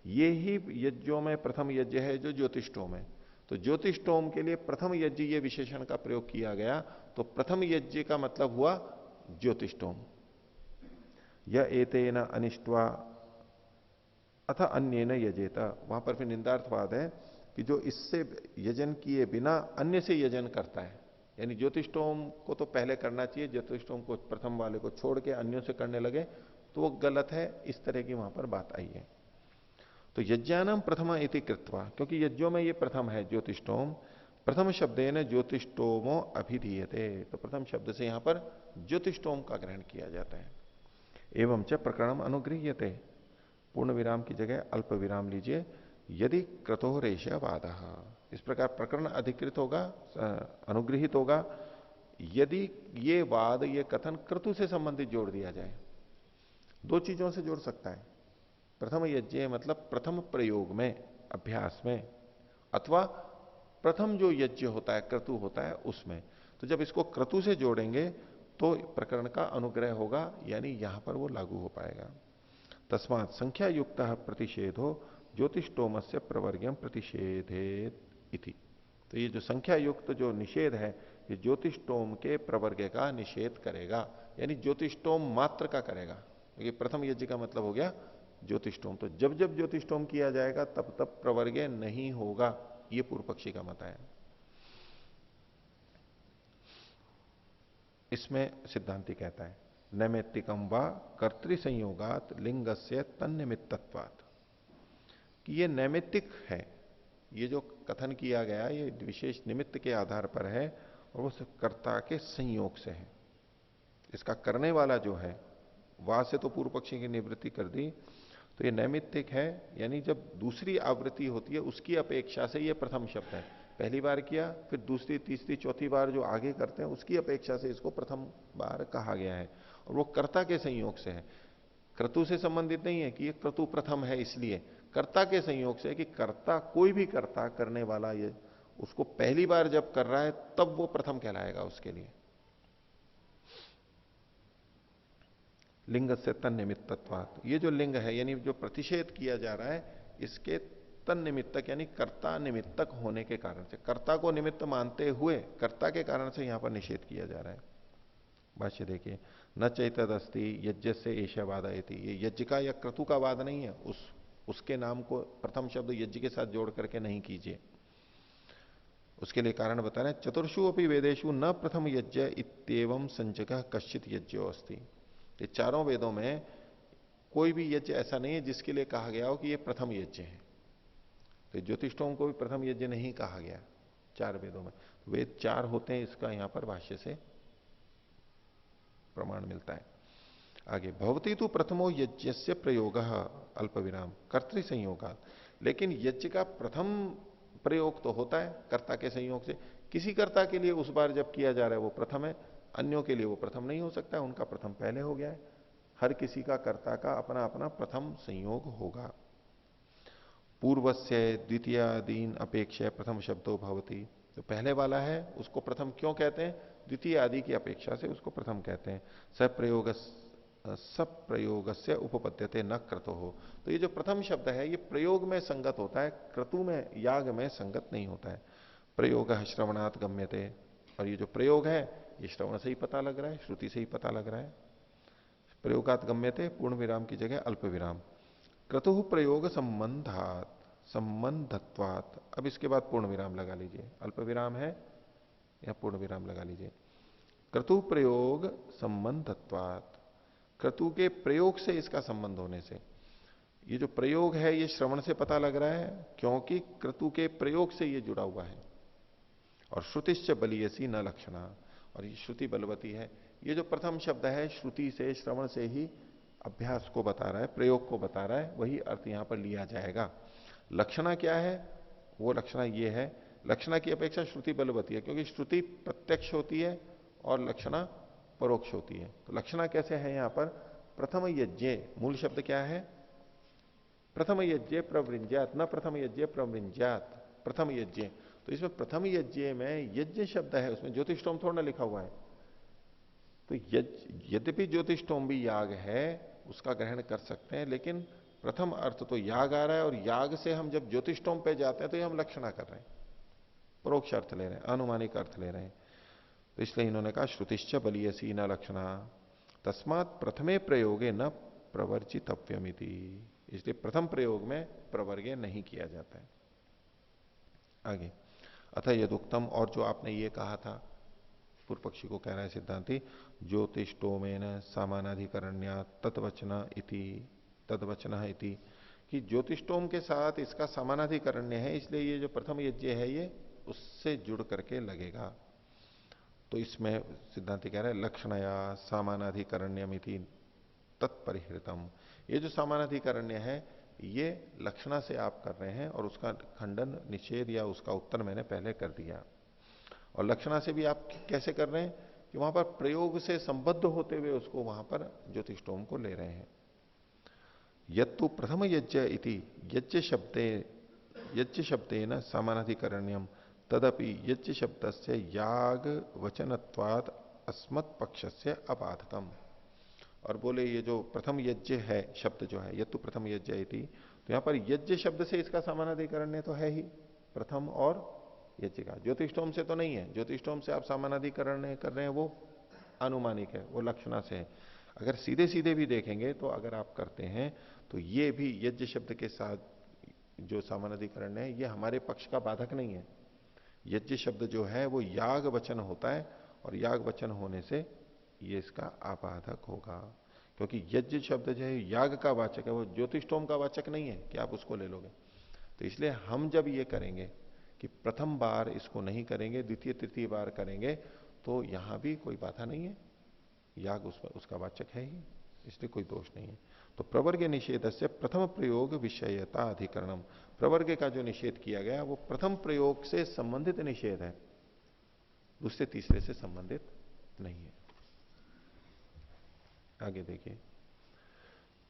ये ही यज्ञों में प्रथम यज्ञ है जो ज्योतिष्टोम है। तो ज्योतिष्टोम के लिए प्रथम यज्ञ ये विशेषण का प्रयोग किया गया, तो प्रथम यज्ञ का मतलब हुआ ज्योतिष्टोम। यह एतेन अनिष्टवा अथ अन्येन यजेता, वहां पर फिर निंदार्थवाद है कि जो इससे यजन किए बिना अन्य से यजन करता है, यानी ज्योतिष्टोम को तो पहले करना चाहिए, ज्योतिष्टोम को प्रथम वाले को छोड़ के अन्यों से करने लगे तो वो गलत है, इस तरह की वहां पर बात आई है। तो यज्ञानम प्रथमा इति कृत्वा, क्योंकि यज्ञों में ये प्रथम है ज्योतिष्टोम, प्रथम शब्द ने ज्योतिष्टोमो अभिधीयते, तो प्रथम शब्द से यहां पर ज्योतिष्टोम का ग्रहण किया जाता है। एवं च प्रकरणम अनुगृह्यते, पूर्ण विराम की जगह अल्प विराम लीजिए, यदि क्रतो रेशवाद, इस प्रकार प्रकरण अधिकृत होगा, अनुगृहित होगा, यदि ये वाद, ये कथन क्रतु से संबंधित जोड़ दिया जाए। दो चीजों से जोड़ सकता है, प्रथम यज्ञ मतलब प्रथम प्रयोग में, अभ्यास में, अथवा प्रथम जो यज्ञ होता है क्रतु होता है उसमें। तो जब इसको क्रतु से जोड़ेंगे तो प्रकरण का अनुग्रह होगा, यानी यहां पर वो लागू हो पाएगा। तस्मात् संख्या युक्त प्रतिषेधो ज्योतिष्टोम से प्रवर्ग्यम प्रतिषेधेत इति। तो ये जो संख्या युक्त जो निषेध है ये ज्योतिष्टोम के प्रवर्ग का निषेध करेगा, यानी ज्योतिष्टोम मात्र का करेगा, क्योंकि प्रथम यज्ञ का मतलब हो गया ज्योतिष्टोम। तो जब जब ज्योतिष्टोम किया जाएगा तब तब प्रवर्ग नहीं होगा, ये पूर्व पक्षी का मत है। इसमें सिद्धांति कहता है नैमित्तिकम व कर्तृसंयोगात लिंगस्य तन्निमित्तत्वात्, कि ये नैमित्तिक है, ये जो कथन किया गया ये विशेष निमित्त के आधार पर है और वो कर्ता के संयोग से है। इसका करने वाला जो है, वहां से तो पूर्व पक्षी की निवृत्ति कर दी, तो ये नैमित्तिक है, यानी जब दूसरी आवृत्ति होती है उसकी अपेक्षा से ये प्रथम शब्द है। पहली बार किया, फिर दूसरी तीसरी चौथी बार जो आगे करते हैं उसकी अपेक्षा से इसको प्रथम बार कहा गया है, और वो कर्ता के संयोग से है, क्रतु से संबंधित नहीं है कि ये क्रतु प्रथम है, इसलिए कर्ता के संयोग से है कि कर्ता, कोई भी कर्ता करने वाला, ये उसको पहली बार जब कर रहा है तब वो प्रथम कहलाएगा उसके लिए। लिंग से तन निमित्तत्वात्, ये जो लिंग है यानी जो प्रतिषेध किया जा रहा है इसके तन निमित्तक यानी कर्ता निमित्तक होने के कारण से, कर्ता को निमित्त मानते हुए कर्ता के कारण से यहां पर निषेध किया जा रहा है। भाष्य देखिए, न चैतदस्ति यज्ञ से ऐशवादयति, ये यज्ञ का या क्रतु का वाद नहीं है, उसके नाम को प्रथम शब्द यज्ञ के साथ जोड़ करके नहीं कीजिए। उसके लिए कारण बता रहे हैं, चतुर्षु अपनी वेदेशु न प्रथम यज्ञ इत्येवं संजगः कश्चित यज्ञो अस्ति। ये चारों वेदों में कोई भी यज्ञ ऐसा नहीं है जिसके लिए कहा गया हो कि ये प्रथम यज्ञ है। तो ज्योतिष्ठों को भी प्रथम यज्ञ नहीं कहा गया चार वेदों में, वेद चार होते हैं, इसका यहां पर भाष्य से प्रमाण मिलता है। आगे, भवती तो प्रथमो यज्ञ से प्रयोग अल्प विराम कर्तृ संयोगा, लेकिन यज्ञ का प्रथम प्रयोग तो होता है कर्ता के संयोग से, किसी कर्ता के लिए उस बार जब किया जा रहा है वो प्रथम है, अन्यों के लिए वो प्रथम नहीं हो सकता है, उनका प्रथम पहले हो गया है। हर किसी का कर्ता का अपना अपना प्रथम संयोग होगा। पूर्वस्य द्वितीयादीन अपेक्षा प्रथम शब्दों भवती, तो पहले वाला है उसको प्रथम क्यों कहते हैं, द्वितीय आदि की अपेक्षा से उसको प्रथम कहते हैं। सब प्रयोग से उपपद्यते न क्रतो हो, तो ये जो प्रथम शब्द है ये प्रयोग में संगत होता है, क्रतु में याग में संगत नहीं होता है। प्रयोग श्रवणात् गम्यते, और ये जो प्रयोग है ये श्रवण से ही पता लग रहा है, श्रुति से ही पता लग रहा है। प्रयोगात गम्यते पूर्ण विराम की जगह अल्प विराम। क्रतु प्रयोग संबंधात संबंधत्वात, अब इसके बाद पूर्ण विराम लगा लीजिए, अल्प विराम है या पूर्ण विराम लगा लीजिए। क्रतु प्रयोग संबंधत्वात, क्रतु के प्रयोग से इसका संबंध होने से, ये जो प्रयोग है ये श्रवण से पता लग रहा है क्योंकि क्रतु के प्रयोग से ये जुड़ा हुआ है। और श्रुतिश्च बलीयसी न लक्षणा, और ये श्रुति बलवती है। ये जो प्रथम शब्द है श्रुति से, श्रवण से ही अभ्यास को बता रहा है, प्रयोग को बता रहा है, वही अर्थ यहां पर लिया जाएगा। लक्षणा क्या है, वो लक्षणा ये है, लक्षणा की अपेक्षा श्रुति बलवती है, क्योंकि श्रुति प्रत्यक्ष होती है और लक्षणा परोक्ष होती है। तो लक्षणा कैसे है यहां पर, प्रथम यज्ञ, मूल शब्द क्या है, प्रथम यज्ञ प्रवृंज्यात, न प्रथम यज्ञ प्रवृंज्यात, प्रथम यज्ञ। तो इसमें प्रथम यज्ञ में यज्ञ शब्द है, उसमें ज्योतिष्टोम थोड़ा ना लिखा हुआ है। तो यद्यपि ज्योतिष्टोम भी याग है उसका ग्रहण कर सकते हैं, लेकिन प्रथम अर्थ तो याग आ रहा है, और याग से हम जब ज्योतिष्टोम पे जाते हैं तो ये हम लक्षणा कर रहे हैं, परोक्ष अर्थ ले रहे हैं, अनुमानिक अर्थ ले रहे हैं। तो इसलिए इन्होंने कहा श्रुतिश्च बलीयसी न लक्षणा तस्मात् प्रथमे प्रयोगे न प्रवर्जितव्यमिति, इसलिए प्रथम प्रयोग में प्रवर्गे नहीं किया जाता है। आगे, अतः यदुक्तम, और जो आपने ये कहा था पूर्व पक्षी को कह रहा है सिद्धांति, ज्योतिष्टोमेन सामानाधिकरण्या तद्वचना इति, तद्वचना इति, कि ज्योतिष्टोम के साथ इसका समानाधिकरण्य है, इसलिए ये जो प्रथम यज्ञ है ये उससे जुड़ करके लगेगा। तो इसमें सिद्धांति कह रहा है लक्षणया सामानाधिकरण्यमिति तत्परिहृतम, ये जो सामानाधिकरण्य है ये लक्षणा से आप कर रहे हैं और उसका खंडन निषेध या उसका उत्तर मैंने पहले कर दिया। और लक्षणा से भी आप कैसे कर रहे हैं कि वहां पर प्रयोग से संबद्ध होते हुए उसको वहां पर ज्योतिष्टोम को ले रहे हैं। यत्तु प्रथम यज्ञ इति यज्ञ शब्दे न सामानाधिकरण्यम तदपि यज्ञ शब्द से याग वचनत्वाद अस्मत् पक्ष से अबाधकम। और बोले ये जो प्रथम यज्ञ है शब्द जो है यत्तु प्रथम यज्ञ इति, तो यहां पर यज्ञ शब्द से इसका सामानाधिकरण्य तो है ही, प्रथम और यज्ञ का, ज्योतिष्टोम से तो नहीं है। ज्योतिष्टोम से आप सामानाधिकरण कर रहे हैं वो अनुमानिक है, वो लक्षणा से है। अगर सीधे सीधे भी देखेंगे तो अगर आप करते हैं तो ये भी यज्ञ शब्द के साथ जो सामानाधिकरण है ये हमारे पक्ष का बाधक नहीं है। यज्ञ शब्द जो है वो याग वचन होता है और याग वचन होने से ये इसका आबाधक होगा, क्योंकि यज्ञ शब्द जो है याग का वाचक है, वो ज्योतिष्टोम का वाचक नहीं है कि आप उसको ले लोगे। तो इसलिए हम जब ये करेंगे कि प्रथम बार इसको नहीं करेंगे, द्वितीय तृतीय बार करेंगे, तो यहां भी कोई बाधा नहीं है, याग उसका वाचक है ही, इसलिए कोई दोष नहीं है। तो प्रवर्ग निषेध से प्रथम प्रयोग विषयता अधिकरणम, प्रवर्ग का जो निषेध किया गया वो प्रथम प्रयोग से संबंधित निषेध है, दूसरे तीसरे से संबंधित नहीं है। आगे देखिए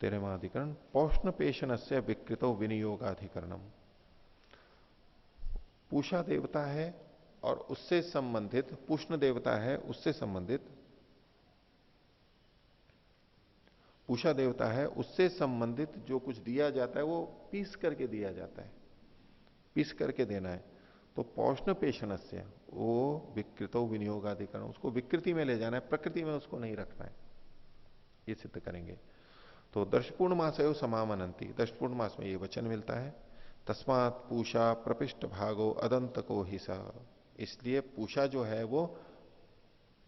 13वां अधिकरण पौष्ण पेशन से विकृतो विनियोगाधिकरणम। पूषा देवता है और उससे संबंधित, पुष्ण देवता है उससे संबंधित, पूषा देवता है उससे संबंधित जो कुछ दिया जाता है वो पीस करके दिया जाता है, पीस करके देना है। तो पौष्ण पेशन से वो विकृतो विनियोगाधिकरण, उसको विकृति में ले जाना है, प्रकृति में उसको नहीं रखना है, ये सिद्ध करेंगे। तो दर्शपूर्ण मास है समामनंती, दर्शपूर्ण मास में ये वचन मिलता है तस्मात् पूषा प्रपिष्ट भागो अदंत को हिसा, इसलिए पूषा जो है वो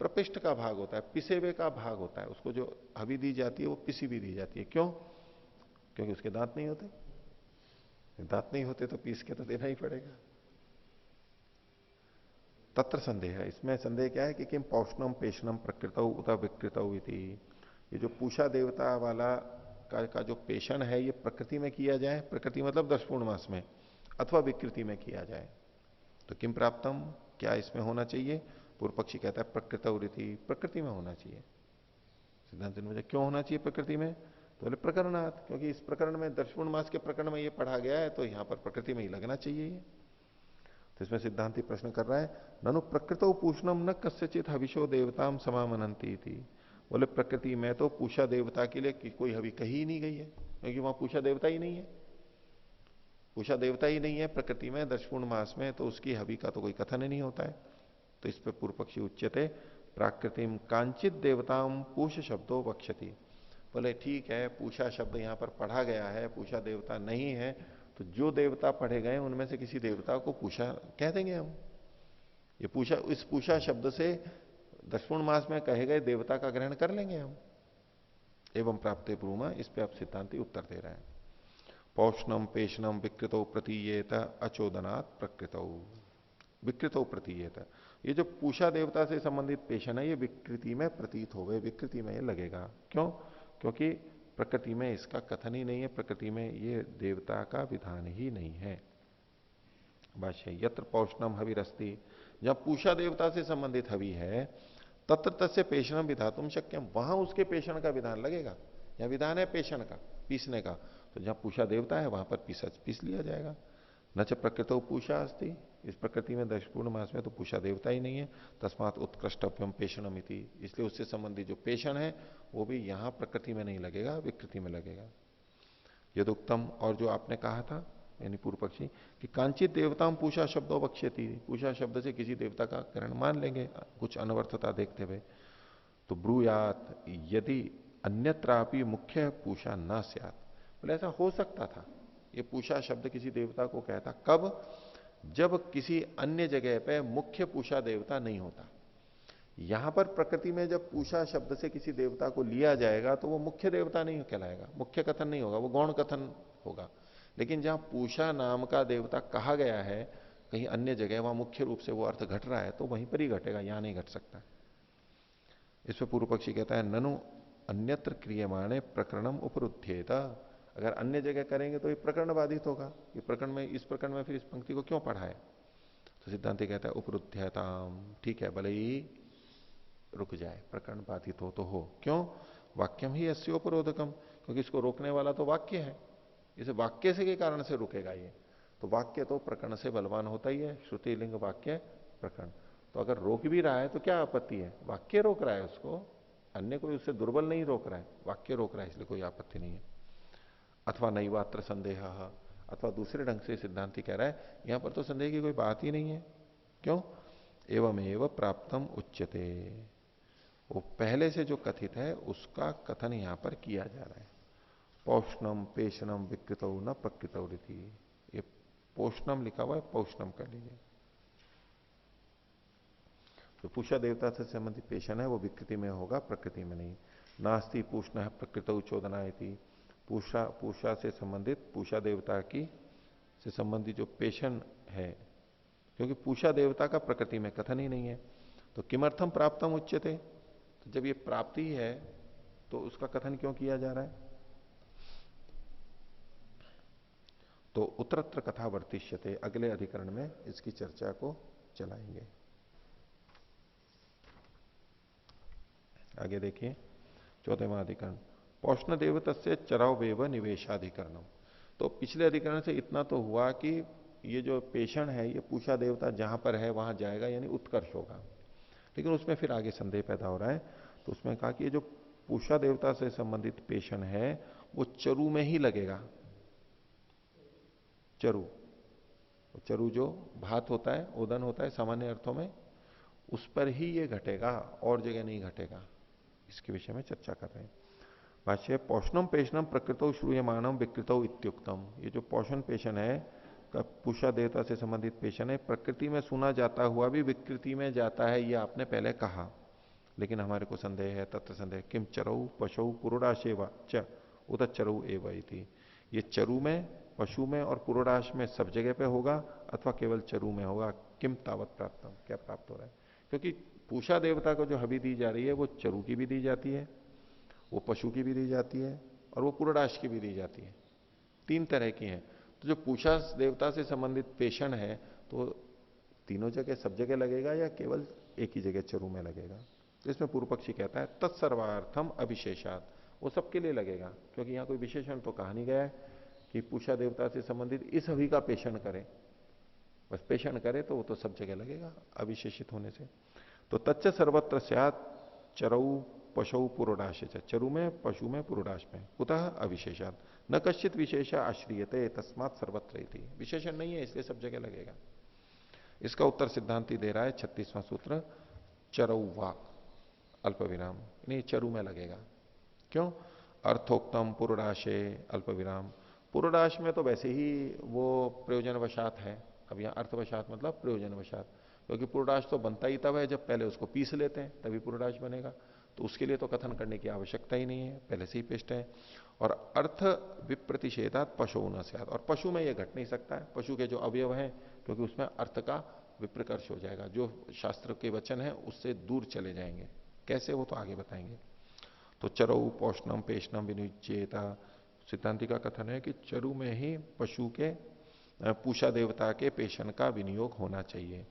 प्रपिष्ट का भाग होता है, पिसे हुए का भाग होता है, उसको जो हवि दी जाती है वो पिसी भी दी जाती है। क्यों? क्योंकि उसके दांत नहीं होते, दांत नहीं होते तो पीस के तो देना ही पड़ेगा। तत्र संदेह है, इसमें संदेह क्या है कि किम पौष्णम पेशनम प्रकृतौ उत विकृतौ इति, ये जो पूषा देवता वाला का जो पेशन है ये प्रकृति में किया जाए, प्रकृति मतलब दर्शपूर्ण मास में, अथवा विकृति में किया जाए, तो किम प्राप्तम, क्या इसमें होना चाहिए? पूर्व पक्षी कहता है प्रकृतौ रीति, प्रकृति में होना चाहिए। सिद्धांत ने मुझे क्यों होना चाहिए प्रकृति में? तो बोले प्रकरणात्, क्योंकि इस प्रकरण में दर्शपूर्ण मास के प्रकरण में ये पढ़ा गया है तो यहां पर प्रकृति में ही लगना चाहिए ये। तो इसमें सिद्धांति प्रश्न कर रहा है ननु प्रकृतौ पूषणम न कस्यचित हविषो देवताम समामनंती थी, बोले प्रकृति में तो पूषा देवता के लिए कोई हवि कही ही नहीं गई है, क्योंकि वहां पूषा देवता ही नहीं है, पूषा देवता ही नहीं है प्रकृति में, दर्शपूर्ण मास में, तो उसकी हवि का तो कोई कथन ही नहीं होता है। तो इस पर पूर्व पक्षी उच्यते प्राकृतिम कांचित देवताम पूष शब्दों वक्ष्यति, बोले ठीक है पूषा शब्द यहां पर पढ़ा गया है, पूषा देवता नहीं है, तो जो देवता पढ़े गए उनमें से किसी देवता को पूषा कह देंगे हम। ये पूषा, इस पूषा शब्द से दर्शपूर्ण मास में कहे गए देवता का ग्रहण कर लेंगे हम। एवं प्राप्ते ब्रूमा, इस पे अब सिद्धांति उत्तर दे रहा है पौष्णम पेशनम विकृतो प्रतीयेत अचोदनात् प्रकृतौ, विकृतो प्रतीयेत, ये जो पूषा देवता से संबंधित पेशन है ये विकृति में प्रतीत हो गए, विकृति में ये लगेगा। क्यों? क्योंकि प्रकृति में इसका कथन ही नहीं है, प्रकृति में ये देवता का विधान ही नहीं है। भाष्य यत्र पौष्णम हविरस्ति, जब पूषा देवता से संबंधित हवि है तत्र तस्य पेशनम विधातुम शक्यम, वहां उसके पेशण का विधान लगेगा। यह विधान है पेशण का, पीसने का, तो जहां पूषा देवता है वहां पर पीस लिया जाएगा। न च प्रकृतो पूषा अस्ति, इस प्रकृति में दर्शपूर्ण मास में तो पूषा देवता ही नहीं है, तस्मात् उत्कृष्टव्यम पेशनम इति, इसलिए उससे संबंधित जो पेशण है वो भी यहां प्रकृति में नहीं लगेगा, विकृति में लगेगा। यदुक्तम, और जो आपने कहा था यानी पूर्व पक्षी कि कांचित देवताम पूषा शब्दों बक्ष्यति, पूषा शब्द से किसी देवता का ग्रहण मान लेंगे कुछ अनवर्थता देखते हुए, तो ब्रूयात यदि अन्यत्रापि मुख्य पूषा न स्यात्, बोले ऐसा हो सकता था ये पूषा शब्द किसी देवता को कहता, कब? जब किसी अन्य जगह पे मुख्य पूषा देवता नहीं होता, यहां पर प्रकृति में जब पूषा शब्द से किसी देवता को लिया जाएगा तो वो मुख्य देवता नहीं कहलाएगा, मुख्य कथन नहीं होगा, वो गौण कथन होगा। लेकिन जहां पूषा नाम का देवता कहा गया है कहीं अन्य जगह, वहां मुख्य रूप से वो अर्थ घट रहा है, तो वहीं पर ही घटेगा, यहां नहीं घट सकता। इसमें पूर्व पक्षी कहता है ननु अन्यत्र क्रियमाणे प्रकरणम उपरुध्येत, अगर अन्य जगह करेंगे तो ये प्रकरण बाधित होगा, ये प्रकरण में, इस प्रकरण में फिर इस पंक्ति को क्यों पढ़ा है? तो सिद्धांत कहता है उपरुध्यताम, ठीक है, भले ही रुक जाए, प्रकरण बाधित हो तो हो। क्यों? वाक्यम ही अस्योपरोधकम, क्योंकि इसको रोकने वाला तो वाक्य है, इसे वाक्य से के कारण से रुकेगा ये। तो वाक्य तो प्रकरण से बलवान होता ही है, श्रुति लिंग वाक्य प्रकरण। तो अगर रोक भी रहा है तो क्या आपत्ति है? वाक्य रोक रहा है उसको, अन्य कोई उससे दुर्बल नहीं रोक रहा है, वाक्य रोक रहा है, इसलिए कोई आपत्ति नहीं है। अथवा नैवात्र संदेह, अथवा दूसरे ढंग से सिद्धांति कह रहा है यहां पर तो संदेह की कोई बात ही नहीं है। क्यों? एवमेव प्राप्तम उच्यते, वो पहले से जो कथित है उसका कथन यहां पर किया जा रहा है। पौष्णम पेशनम विकृत न प्रकृत रीति, ये पोषणम लिखा हुआ है, पौष्णम कर लीजिए। जो पूषा देवता से संबंधित पेशन है वो विकृति में होगा, प्रकृति में नहीं। नास्ति पूषण प्रकृत चोदना, पूषा से संबंधित, पूषा देवता की से संबंधित जो पेशन है, क्योंकि पूषा देवता का प्रकृति में कथन ही नहीं है, तो किमर्थम प्राप्तम उच्यते, तो जब ये प्राप्ति है तो उसका कथन क्यों किया जा रहा है? तो उत्तरत्र कथा वर्तिष्यते, अगले अधिकरण में इसकी चर्चा को चलाएंगे। आगे देखिए 14वां अधिकरण, पौष्ण देवतस्य चरावेव निवेशाधिकरणम। तो पिछले अधिकरण से इतना तो हुआ कि ये जो पेषण है ये पूषा देवता जहां पर है वहां जाएगा, यानी उत्कर्ष होगा। लेकिन उसमें फिर आगे संदेह पैदा हो रहा है, तो उसमें कहा कि ये जो पूषा देवता से संबंधित पेषण है वो चरु में ही लगेगा। चरु जो भात होता है, ओदन होता है सामान्य अर्थों में, उस पर ही ये घटेगा, और जगह नहीं घटेगा। इसके विषय में चर्चा कर रहे हैं। भाष्य, पौष्णम पेशनम प्रकृतो श्रूयमाणम विकृतो इत्युक्तम, ये जो पोषण पेशन है पूषा देवता से संबंधित पेशन है, प्रकृति में सुना जाता हुआ भी विकृति में जाता है, ये आपने पहले कहा। लेकिन हमारे को संदेह है, तत्व संदेह, किम चरऊ पशु पुरोडाशेवा च उत चरऊ एव इति, ये चरु में, पशु में और पुरोडाश में सब जगह पे होगा अथवा केवल चरु में होगा? किम तावत प्राप्तम, क्या प्राप्त हो रहा है? क्योंकि पूषा देवता को जो हवि दी जा रही है वो चरु की भी दी जाती है, वो पशु की भी दी जाती है, और वो पुरोडाश की भी दी जाती है, तीन तरह की है। तो जो पूषा देवता से संबंधित पेषण है तो तीनों जगह सब जगह लगेगा या केवल एक ही जगह चरु में लगेगा? तो इसमें पूर्व पक्षी कहता है तत्सर्वार्थम अविशेषात, वो सबके लिए लगेगा, क्योंकि यहां कोई विशेषण तो कहा नहीं गया है कि पूषा देवता से संबंधित इस हवि का पेषण करे, बस पेषण करे तो वो तो सब जगह लगेगा अविशेषित होने से। तो तच्च सर्वत्र स्यात् चरऊ पशु पुरोडाश, चरु में, पशु में, पुरोडाश में, कुतः अविशेषात न कश्चित विशेष आश्रियते तस्मात् सर्वत्र, विशेषण नहीं है इसलिए सब जगह लगेगा। इसका उत्तर सिद्धांति दे रहा है 36वां सूत्र, चरौवा अल्प विराम, नहीं चरु में लगेगा। क्यों? अर्थोक्तम पुरोडाशे अल्प विराम, पुरोडाश में तो वैसे ही वो प्रयोजनवशात है, अब यहां अर्थवशात मतलब प्रयोजनवशात, क्योंकि पुरोडाश तो बनता ही तब है जब पहले उसको पीस लेते हैं तभी पुरोडाश बनेगा, तो उसके लिए तो कथन करने की आवश्यकता ही नहीं है, पहले से ही पेस्ट है। और अर्थ विप्रतिषेधात पशु न स्यात्, और पशु में यह घट नहीं सकता है, पशु के जो अवयव हैं, क्योंकि उसमें अर्थ का विप्रकर्ष हो जाएगा, जो शास्त्र के वचन है उससे दूर चले जाएंगे। कैसे, वो तो आगे बताएंगे। तो चरऊ पौष्णम पेशनम विनिचेता, सिद्धांति का कथन है कि चरु में ही पशु के, पूषा देवता के पेशन का विनियोग होना चाहिए।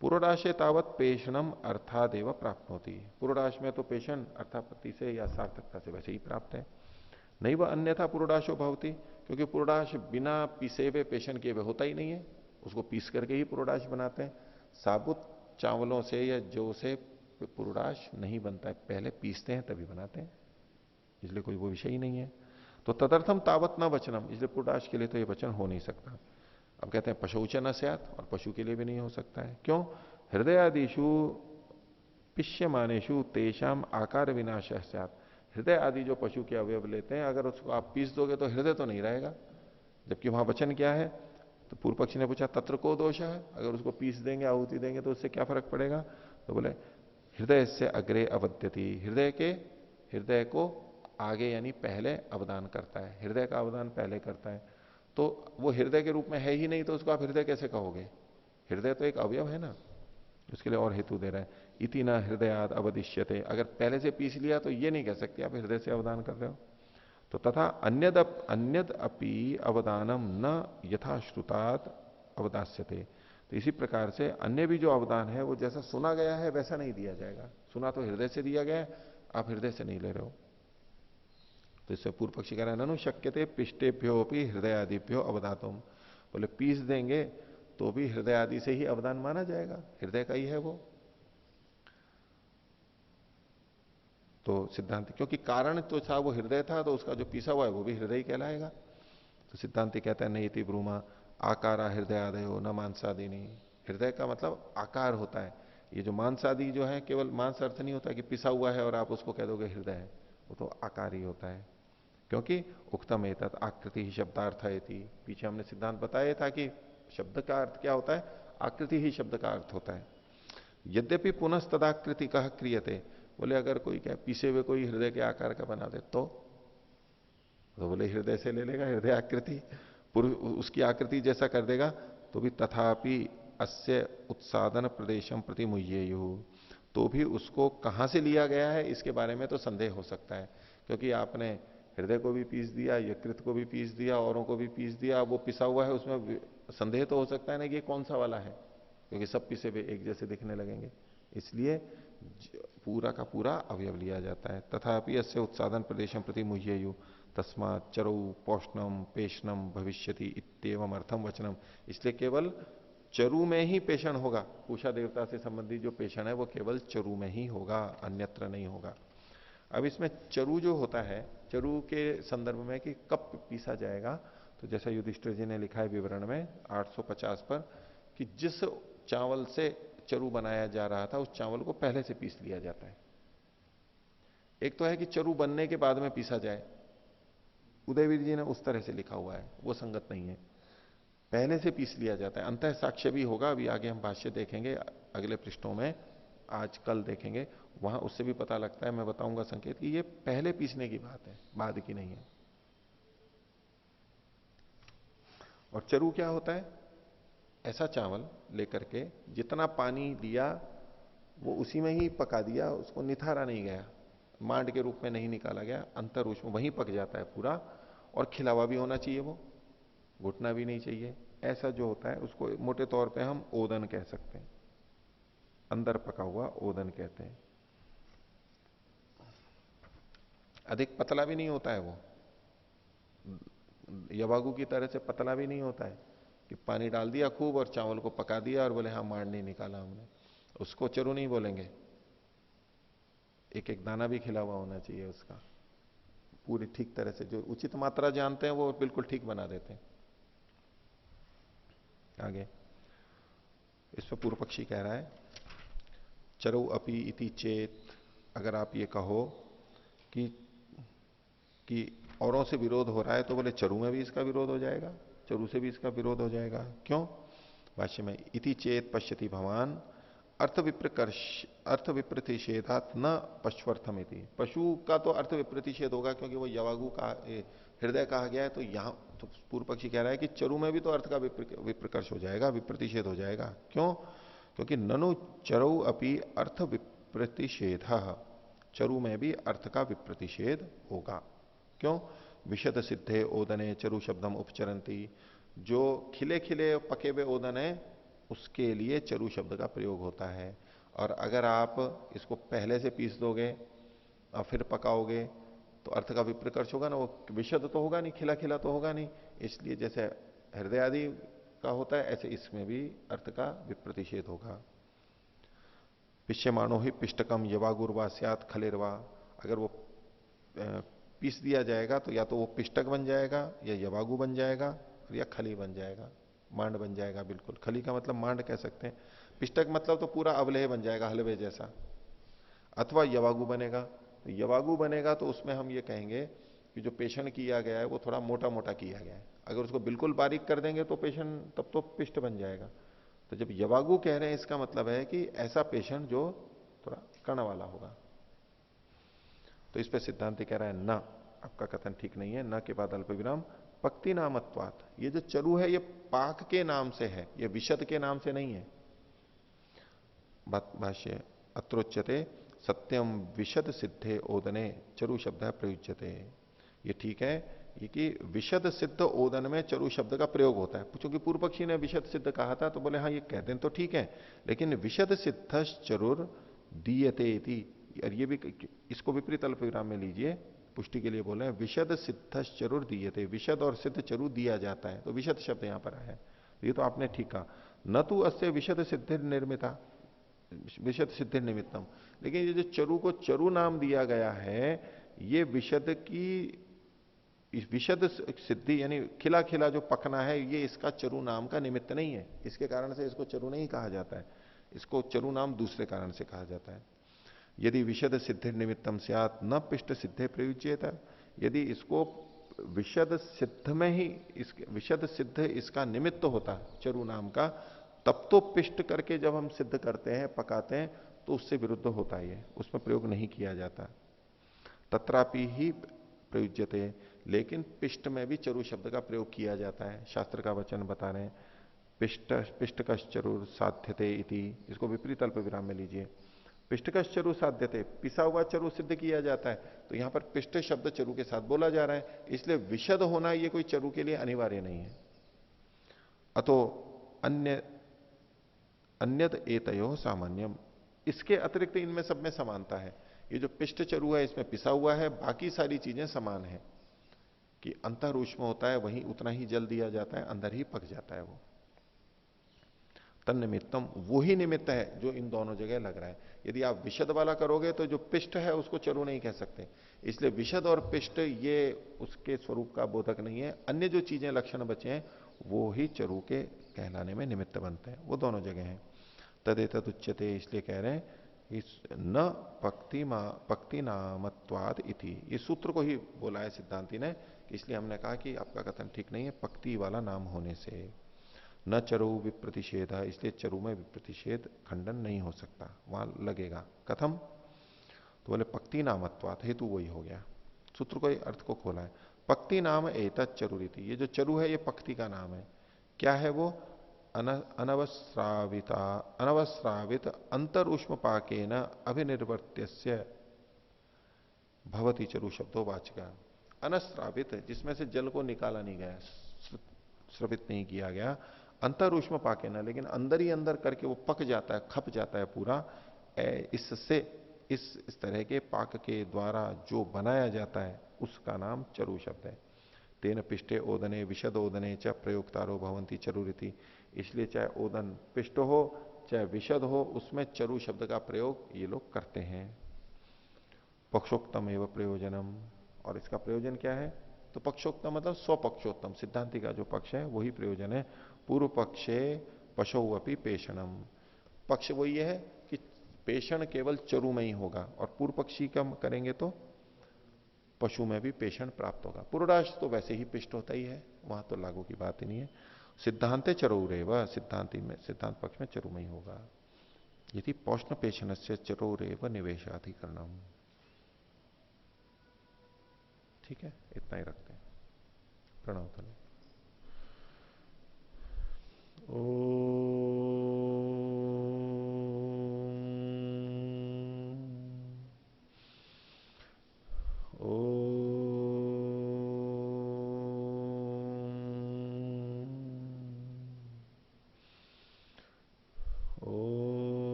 पुरोडाशे तावत पेशनम अर्थादेव प्राप्त होती है, पुरोडाश में तो पेशन अर्थापत्ति से या सार्थकता से वैसे ही प्राप्त है। नहीं वह अन्यथा पुरोडाशो भवती, क्योंकि पुरोडाश बिना पीसे हुए पेशन किए हुए होता ही नहीं है, उसको पीस करके ही पुरोडाश बनाते हैं। साबुत चावलों से या जौ से पुरोडाश नहीं बनता है, पहले पीसते हैं तभी बनाते हैं, इसलिए कोई वो विषय ही नहीं है। तो तदर्थम तावत न वचनम, इसलिए पुरोडाश के लिए तो ये वचन हो नहीं सकता। अब कहते हैं पशुच न स्यात्, और पशु के लिए भी नहीं हो सकता है। क्यों? हृदयादिषु पिष्यमानेषु तेषाम आकार विनाश स्यात्, हृदय आदि जो पशु के अवयव लेते हैं अगर उसको आप पीस दोगे तो हृदय तो नहीं रहेगा, जबकि वहां वचन क्या है? तो पूर्व पक्षी ने पूछा तत्र को दोष है, अगर उसको पीस देंगे, आहुति देंगे तो उससे क्या फर्क पड़ेगा? तो बोले हृदय से अग्रे अवद्यति, हृदय को आगे यानी पहले अवदान करता है, हृदय का अवदान पहले करता है। तो वो हृदय के रूप में है ही नहीं, तो उसको आप हृदय कैसे कहोगे? हृदय तो एक अवयव है ना, उसके लिए और हेतु दे रहा है। इति न हृदयाद अवदिश्यते, अगर पहले से पीस लिया तो ये नहीं कह सकते आप हृदय से अवदान कर रहे हो। तो तथा अन्यद अपि अवदानम न यथाश्रुतात् अवदास्यते, तो इसी प्रकार से अन्य भी जो अवदान है वो जैसा सुना गया है वैसा नहीं दिया जाएगा। सुना तो हृदय से दिया गया है, आप हृदय से नहीं ले रहे हो। तो इससे पूर्व पक्षी कह रहा है ननु शक्यते पिष्टेभ्यो भी हृदय आदिभ्यो अवदातुम, बोले पीस देंगे तो भी हृदय आदि से ही अवदान माना जाएगा, हृदय का ही है वो। तो सिद्धांत, क्योंकि कारण तो था वो हृदय था, तो उसका जो पीसा हुआ है वो भी हृदय ही कहलाएगा। तो सिद्धांति कहता है नहीं इति ब्रूमा आकारा हृदय आदयो न मांसादि नहीं, हृदय का मतलब आकार होता है। ये जो मांसादि जो है केवल मांस अर्थ नहीं होता कि पिसा हुआ है और आप उसको कह दोगे हृदय है, वो तो आकार ही होता है। क्योंकि उक्तम एतत् आकृति ही शब्दार्थ है, पीछे हमने सिद्धांत बताया था कि शब्द का अर्थ क्या होता है, आकृति ही शब्द का अर्थ होता है। यद्यपि पुनः तदाकृति कह क्रियते, बोले अगर कोई क्या पीसे हुए कोई हृदय के आकार का बना दे तो बोले हृदय से ले लेगा, हृदय आकृति उसकी आकृति जैसा कर देगा तो भी तथापि अस्य उत्सादन प्रदेशम प्रति मुह्येयु, तो भी उसको कहां से लिया गया है इसके बारे में तो संदेह हो सकता है। क्योंकि आपने हृदय को भी पीस दिया, यकृत को भी पीस दिया, औरों को भी पीस दिया, वो पिसा हुआ है, उसमें संदेह तो हो सकता है ना कि ये कौन सा वाला है, क्योंकि सब पिसे हुए एक जैसे दिखने लगेंगे। इसलिए पूरा का पूरा अवयव लिया जाता है। तथापि अस्य उत्सादन प्रदेशम प्रति मुह्येयु तस्मात् चरौ पोषणम पेशनम भविष्यति इत्येवम अर्थम वचनम, इसलिए केवल चरु में ही पेषण होगा, पूषा देवता से संबंधित जो पेषण है वो केवल चरु में ही होगा, अन्यत्र नहीं होगा। अब इसमें चरु जो होता है, चरु के संदर्भ में कि कब पीसा जाएगा, तो जैसा युधिष्ठिर जी ने लिखा है विवरण में 850 पर कि जिस चावल से चरु बनाया जा रहा था उस चावल को पहले से पीस लिया जाता है। एक तो है कि चरु बनने के बाद में पीसा जाए, उदयवीर जी ने उस तरह से लिखा हुआ है, वो संगत नहीं है, पहले से पीस लिया जाता है। अंतः साक्ष्य भी होगा, अभी आगे हम भाष्य देखेंगे अगले पृष्ठों में, आज कल देखेंगे, वहां उससे भी पता लगता है, मैं बताऊंगा संकेत कि ये पहले पीसने की बात है, बाद की नहीं है। और चरु क्या होता है, ऐसा चावल लेकर के जितना पानी दिया वो उसी में ही पका दिया, उसको निथारा नहीं गया, मांड के रूप में नहीं निकाला गया, अंतर उसमें वहीं पक जाता है पूरा, और खिलावा भी होना चाहिए, वो घुटना भी नहीं चाहिए। ऐसा जो होता है उसको मोटे तौर पे हम ओदन कह सकते हैं, अंदर पका हुआ ओदन कहते हैं। अधिक पतला भी नहीं होता है वो, यवागु की तरह से पतला भी नहीं होता है कि पानी डाल दिया खूब और चावल को पका दिया और बोले हाँ मांड नहीं निकाला हमने, उसको चरु नहीं बोलेंगे। एक एक दाना भी खिला हुआ होना चाहिए उसका, पूरी ठीक तरह से, जो उचित मात्रा जानते हैं वो बिल्कुल ठीक बना देते हैं। आगे इस पर पूर्व पक्षी कह रहा है चरौ अपि इति चेत, अगर आप ये कहो कि औरों से विरोध हो रहा है तो बोले चरु में भी इसका विरोध हो जाएगा, चरु से भी इसका विरोध हो जाएगा। क्यों? भाष्य में इति चेत पश्यति भवान अर्थ विप्रतिषेधात न पश्वर्थम इति, पशु का तो अर्थ विप्रतिषेध होगा क्योंकि वो यवागु का हृदय कहा गया है, तो यहां तो पूर्व पक्षी कह रहा है कि चरु में भी तो अर्थ का विप्रकर्ष हो जाएगा, विप्रतिषेध हो जाएगा। क्यों? क्योंकि ननु चरौ अपि अर्थ विप्रतिषेध, चरु में भी अर्थ का विप्रतिषेध होगा। क्यों? विशद सिद्धे ओदने चरु शब्दम उपचरंती, जो खिले खिले पके हुए ओदन है उसके लिए चरु शब्द का प्रयोग होता है। और अगर आप इसको पहले से पीस दोगे और फिर पकाओगे तो अर्थ का विप्रकर्ष होगा ना, वो विशद तो होगा नहीं, खिला खिला तो होगा नहीं। इसलिए जैसे हृदय आदि का होता है ऐसे इसमें भी अर्थ का विप्रतिषेध होगा। पिष्यमाणो ही पिष्टकम यवागुर्वा स्यात् खलेरवा, अगर वो पीस दिया जाएगा तो या तो वो पिष्टक बन जाएगा या यवागु बन जाएगा या खली बन जाएगा, मांड बन जाएगा। बिल्कुल खली का मतलब मांड कह सकते हैं, पिष्टक मतलब तो पूरा अवलेह बन जाएगा हलवे जैसा, अथवा यवागु बनेगा। तो यवागु बनेगा तो उसमें हम ये कहेंगे कि जो पेषण किया गया है वो थोड़ा मोटा मोटा किया गया है, अगर उसको बिल्कुल बारीक कर देंगे तो पेषण तब तो पिष्ट बन जाएगा। तो जब यवागु कह रहे हैं इसका मतलब है कि ऐसा पेषण जो थोड़ा कर्ण वाला होगा। तो इस पे सिद्धांत कह रहा है न, आपका कथन ठीक नहीं है। न के बाद अल्प विराम पक्ति नामत्वात, ये जो चरु है ये पाक के नाम से है, ये विशद के नाम से नहीं है। भाष्य अत्रोच्यते सत्यम विशद सिद्धे ओदने चरु शब्द प्रयुज्यते। ये ठीक है, ये कि विशद सिद्ध ओदन में चरु शब्द का प्रयोग होता है। क्योंकि पूर्व पक्षी ने विशद सिद्ध कहा था तो बोले हाँ ये कहते हैं तो ठीक है, लेकिन विशद सिद्ध चरुर दीयते इति, और ये भी इसको विपरीत अल्प विराम में लीजिए, पुष्टि के लिए बोले विशद सिद्ध चरुर दीयते, विशद और सिद्ध चरु दिया जाता है, तो विशद शब्द यहां पर आया है। ये तो आपने ठीक कहा। न तो अस्य विशद सिद्धि निर्मिता विशद सिद्धि निमित्तम, लेकिन ये जो चरु को चरु नाम दिया गया है, ये विशद की विशद सिद्धि यानी खिला खिला जो पकना है, ये इसका चरु नाम का निमित्त नहीं है। इसके कारण से इसको चरु नहीं कहा जाता है, इसको चरु नाम दूसरे कारण से कहा जाता है। यदि विशद सिद्धि निमित्तम स्यात् न पिष्ट सिद्धे प्रयुज्येत, यदि इसको विशद सिद्ध में ही विशद सिद्ध इसका निमित्त होता चरु नाम का, तब तो पिष्ट करके जब हम सिद्ध करते हैं पकाते हैं तो उससे विरुद्ध होता है, ये उसमें प्रयोग नहीं किया जाता। तत्रापि ही प्रयुज्यते, लेकिन पिष्ट में भी चरु शब्द का प्रयोग किया जाता है। शास्त्र का वचन बता रहे हैं पिष्ट कश्चरुर साध्यते इति, इसको विपरीत अल्प विराम में लीजिए। पिष्ट कश्चरु साध्यते, पिसा हुआ चरु सिद्ध किया जाता है, तो यहां पर पिष्ट शब्द चरु के साथ बोला जा रहा है, इसलिए विशद होना ये कोई चरु के लिए अनिवार्य नहीं है। अतो अन्यद एतयो सामान्यम, इसके अतिरिक्त इनमें सब में समानता है। ये जो पिष्ट चरु है इसमें पिसा हुआ है, बाकी सारी चीजें समान है कि अंतर ऊष्म होता है, वहीं उतना ही जल दिया जाता है, अंदर ही पक जाता है वो। तन निमित्तम, वो ही निमित्त है जो इन दोनों जगह लग रहा है। यदि आप विशद वाला करोगे तो जो पिष्ट है उसको चरु नहीं कह सकते, इसलिए विशद और पिष्ट ये उसके स्वरूप का बोधक नहीं है। अन्य जो चीजें लक्षण बचे हैं वो ही चरु के कहलाने में निमित्त बनते हैं, वो दोनों जगह हैं। तदेतद उच्यते, इसलिए कह रहे हैं इस न पक्ति नामत्वाद इति, ये सूत्र को ही बोला है सिद्धांति ने, इसलिए हमने कहा कि आपका कथन ठीक नहीं है पक्ति वाला नाम होने से। न चरु विप्रतिषेध, इसलिए चरु में विप्रतिषेध खंडन नहीं हो सकता, वहां लगेगा। कथम, तो बोले पक्ति नामत्वात, हेतु वही हो गया, सूत्र को अर्थ को खोला है। पक्ति नाम एतत् चरुरीति, ये जो चरु है ये पक्ति का नाम है। क्या है वो? अनवस्रावित अंतर उष्म पाकेन अभिनिर्वर्त्य भवती चरु शब्दों वाचका। अनस्रावित, जिसमें से जल को निकाला नहीं गया, स्रवित नहीं किया गया, अंतर उष्म पाके ना, लेकिन अंदर ही अंदर करके वो पक जाता है, खप जाता है पूरा, इससे इस तरह के पाक के द्वारा जो बनाया जाता है उसका नाम चरु शब्द है। तेन पिष्टे ओदने विशद ओदने च प्रयोक्तारो भवंती चरुरीति, इसलिए चाहे ओदन पिष्ट हो चाहे विशद हो, उसमें चरु शब्द का प्रयोग ये लोग करते हैं। पक्षोक्तम एवं प्रयोजनम, और इसका प्रयोजन क्या है? तो पक्षोक्तम मतलब स्वपक्षोत्तम, सिद्धांति का जो पक्ष है वही प्रयोजन है। पूर्व पक्षे पशु अपनी पेषणम, पक्ष वो ये है कि पेषण केवल चरु में ही होगा, और पूर्व पक्षी का करेंगे तो पशु में भी पेषण प्राप्त होगा। पूर्वराष्ट्र तो वैसे ही पिष्ट होता ही है, वहां तो लागू की बात ही नहीं है। सिद्धांत चरुरेव, सिद्धांति में सिद्धांत पक्ष में चरु में ही होगा। यदि पौष्ण पेषण से चरुरेव निवेशाधिकरणम। ठीक है, इतना ही रखते हैं। प्रणव धन्य।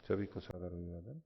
सभी को सादर अभिवादन।